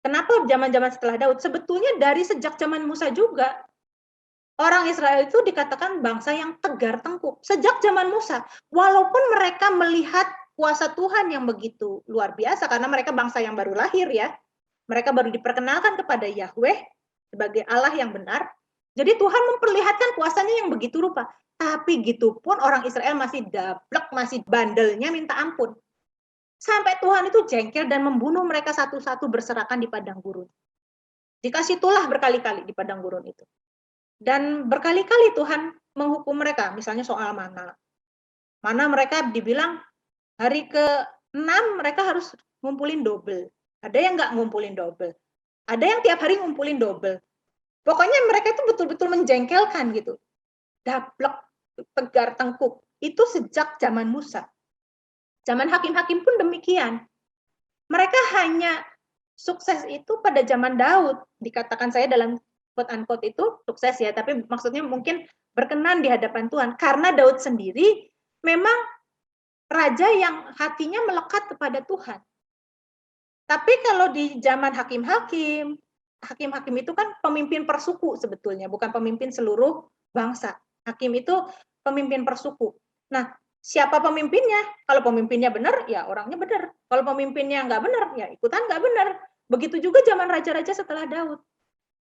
kenapa zaman-zaman setelah Daud, sebetulnya dari sejak zaman Musa juga orang Israel itu dikatakan bangsa yang tegar tengkuk sejak zaman Musa, walaupun mereka melihat kuasa Tuhan yang begitu luar biasa karena mereka bangsa yang baru lahir ya. Mereka baru diperkenalkan kepada Yahweh sebagai Allah yang benar. Jadi Tuhan memperlihatkan kuasanya yang begitu rupa. Tapi gitu pun orang Israel masih dablek, masih bandelnya minta ampun. Sampai Tuhan itu jengkel dan membunuh mereka satu-satu berserakan di padang gurun. Dikasih tulah berkali-kali di padang gurun itu. Dan berkali-kali Tuhan menghukum mereka, misalnya soal mana. Mana mereka dibilang hari ke-6 mereka harus ngumpulin double. Ada yang nggak ngumpulin double. Ada yang tiap hari ngumpulin double. Pokoknya mereka itu betul-betul menjengkelkan gitu. Daplek, tegar tengkuk. Itu sejak zaman Musa. Zaman hakim-hakim pun demikian. Mereka hanya sukses itu pada zaman Daud. Dikatakan saya dalam quote-unquote itu sukses ya, tapi maksudnya mungkin berkenan di hadapan Tuhan. Karena Daud sendiri memang raja yang hatinya melekat kepada Tuhan. Tapi kalau di zaman hakim-hakim itu kan pemimpin persuku sebetulnya, bukan pemimpin seluruh bangsa. Hakim itu pemimpin persuku. Nah, siapa pemimpinnya? Kalau pemimpinnya benar, ya orangnya benar. Kalau pemimpinnya nggak benar, ya ikutan nggak benar. Begitu juga zaman raja-raja setelah Daud.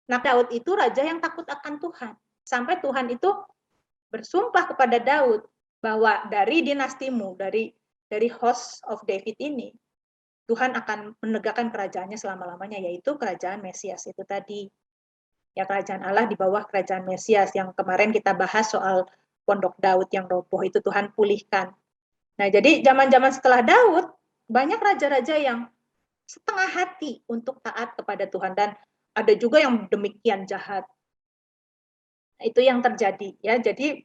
Nah, Daud itu raja yang takut akan Tuhan. Sampai Tuhan itu bersumpah kepada Daud bahwa dari dinastimu, dari house of David ini, Tuhan akan menegakkan kerajaannya selama-lamanya, yaitu kerajaan Mesias itu tadi. Ya, kerajaan Allah di bawah kerajaan Mesias yang kemarin kita bahas soal pondok Daud yang roboh itu Tuhan pulihkan. Nah, jadi zaman-zaman setelah Daud, banyak raja-raja yang setengah hati untuk taat kepada Tuhan, dan ada juga yang demikian jahat. Nah, itu yang terjadi ya. Jadi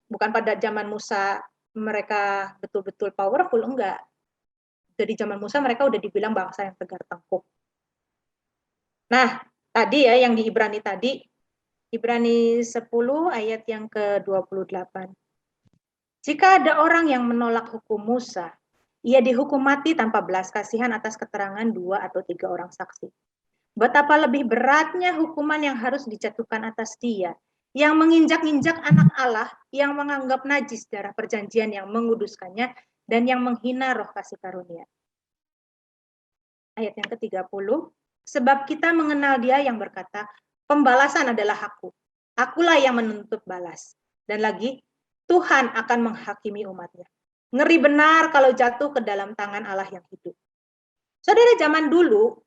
bukan pada zaman Musa mereka betul-betul powerful, enggak. Dari zaman Musa mereka udah dibilang bangsa yang tegar tengkuk. Nah, tadi ya yang di Ibrani tadi, Ibrani 10 ayat yang ke-28. Jika ada orang yang menolak hukum Musa, ia dihukum mati tanpa belas kasihan atas keterangan 2 atau 3 orang saksi. Betapa lebih beratnya hukuman yang harus dijatuhkan atas dia, yang menginjak-injak anak Allah, yang menganggap najis darah perjanjian yang menguduskannya, dan yang menghina roh kasih karunia. Ayat yang ke-30, sebab kita mengenal dia yang berkata, pembalasan adalah hakku, akulah yang menuntut balas. Dan lagi, Tuhan akan menghakimi umatnya. Ngeri benar kalau jatuh ke dalam tangan Allah yang hidup. Saudara, zaman dulu,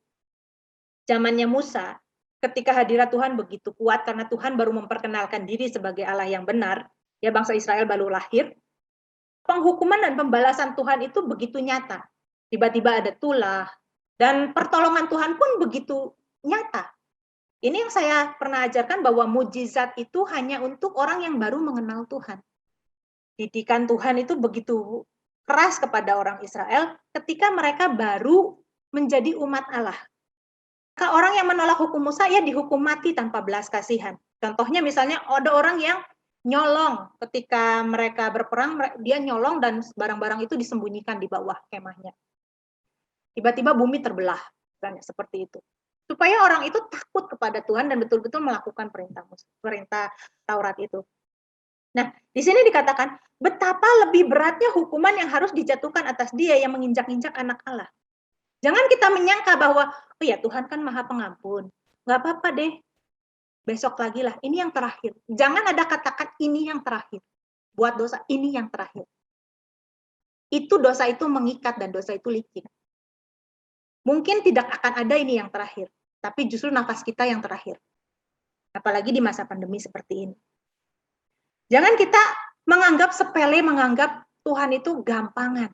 zamannya Musa, ketika hadirat Tuhan begitu kuat, karena Tuhan baru memperkenalkan diri sebagai Allah yang benar, ya bangsa Israel baru lahir, penghukuman dan pembalasan Tuhan itu begitu nyata. Tiba-tiba ada tulah, dan pertolongan Tuhan pun begitu nyata. Ini yang saya pernah ajarkan bahwa mujizat itu hanya untuk orang yang baru mengenal Tuhan. Didikan Tuhan itu begitu keras kepada orang Israel ketika mereka baru menjadi umat Allah. Maka orang yang menolak hukum Musa, ya dihukum mati tanpa belas kasihan. Contohnya misalnya ada orang yang nyolong ketika mereka berperang, dia nyolong dan barang-barang itu disembunyikan di bawah kemahnya. Tiba-tiba bumi terbelah, misalnya seperti itu. Supaya orang itu takut kepada Tuhan dan betul-betul melakukan perintah Taurat itu. Nah, di sini dikatakan betapa lebih beratnya hukuman yang harus dijatuhkan atas dia yang menginjak-injak anak Allah. Jangan kita menyangka bahwa, oh ya Tuhan kan maha pengampun. Nggak apa-apa deh, besok lagi lah, ini yang terakhir. Jangan ada katakan ini yang terakhir. Buat dosa, ini yang terakhir. Itu dosa itu mengikat dan dosa itu licin. Mungkin tidak akan ada ini yang terakhir, tapi justru nafas kita yang terakhir. Apalagi di masa pandemi seperti ini. Jangan kita menganggap sepele, menganggap Tuhan itu gampangan.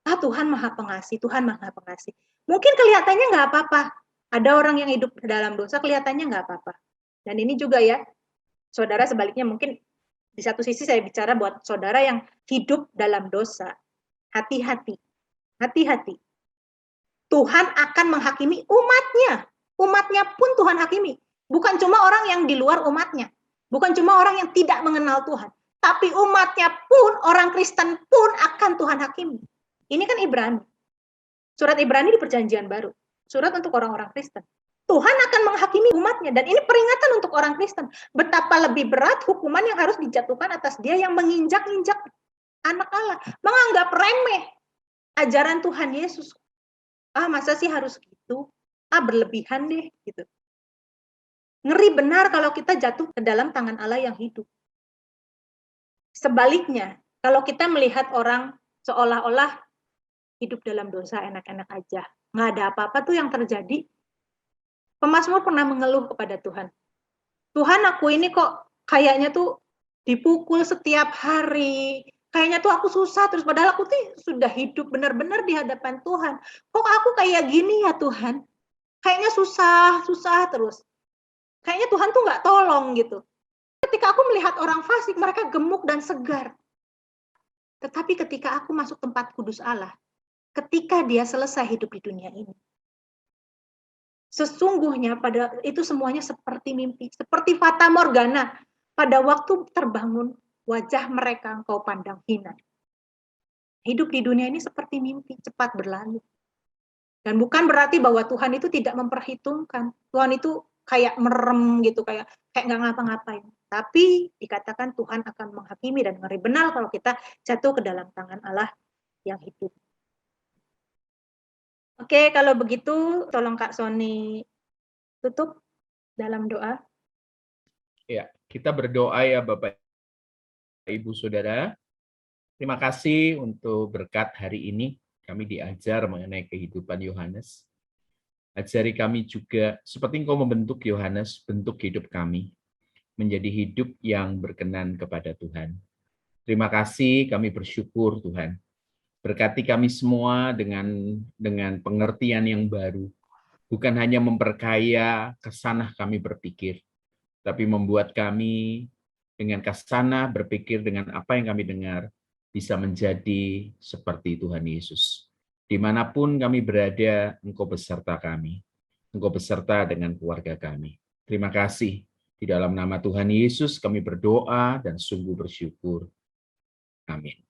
Ah, Tuhan maha pengasih, Tuhan maha pengasih. Mungkin kelihatannya nggak apa-apa. Ada orang yang hidup dalam dosa, kelihatannya nggak apa-apa. Dan ini juga ya, saudara sebaliknya mungkin di satu sisi saya bicara buat saudara yang hidup dalam dosa. Hati-hati, hati-hati. Tuhan akan menghakimi umatnya. Umatnya pun Tuhan hakimi. Bukan cuma orang yang di luar umatnya. Bukan cuma orang yang tidak mengenal Tuhan. Tapi umatnya pun, orang Kristen pun akan Tuhan hakimi. Ini kan Ibrani. Surat Ibrani di Perjanjian Baru. Surat untuk orang-orang Kristen. Tuhan akan menghakimi umatnya. Dan ini peringatan untuk orang Kristen. Betapa lebih berat hukuman yang harus dijatuhkan atas dia yang menginjak-injak anak Allah. Menganggap remeh ajaran Tuhan Yesus. Ah, masa sih harus gitu? Ah, berlebihan deh, gitu. Ngeri benar kalau kita jatuh ke dalam tangan Allah yang hidup. Sebaliknya, kalau kita melihat orang seolah-olah hidup dalam dosa enak-enak aja, nggak ada apa-apa tuh yang terjadi. Pemazmur pernah mengeluh kepada Tuhan. Tuhan, aku ini kok kayaknya tuh dipukul setiap hari. Kayaknya tuh aku susah terus, padahal aku tuh sudah hidup benar-benar di hadapan Tuhan. Kok aku kayak gini ya Tuhan? Kayaknya susah terus. Kayaknya Tuhan tuh nggak tolong gitu. Ketika aku melihat orang fasik, mereka gemuk dan segar. Tetapi ketika aku masuk tempat kudus Allah, ketika dia selesai hidup di dunia ini, sesungguhnya pada itu semuanya seperti mimpi, seperti fata morgana. Pada waktu terbangun, wajah mereka engkau pandang hina. Hidup di dunia ini seperti mimpi, cepat berlalu. Dan bukan berarti bahwa Tuhan itu tidak memperhitungkan. Tuhan itu kayak merem gitu, kayak nggak ngapa-ngapain. Tapi dikatakan Tuhan akan menghakimi dan ngeri benar kalau kita jatuh ke dalam tangan Allah yang hidup. Oke, kalau begitu tolong Kak Sony tutup dalam doa. Ya, kita berdoa ya Bapak Ibu Saudara. Terima kasih untuk berkat hari ini. Kami diajar mengenai kehidupan Yohanes. Ajari kami juga, seperti Engkau membentuk Yohanes, bentuk hidup kami menjadi hidup yang berkenan kepada Tuhan. Terima kasih, kami bersyukur Tuhan. Berkati kami semua dengan pengertian yang baru. Bukan hanya memperkaya kesanah kami berpikir, tapi membuat kami dengan kesanah berpikir dengan apa yang kami dengar, bisa menjadi seperti Tuhan Yesus. Dimanapun kami berada, Engkau beserta kami. Engkau beserta dengan keluarga kami. Terima kasih. Di dalam nama Tuhan Yesus kami berdoa dan sungguh bersyukur. Amin.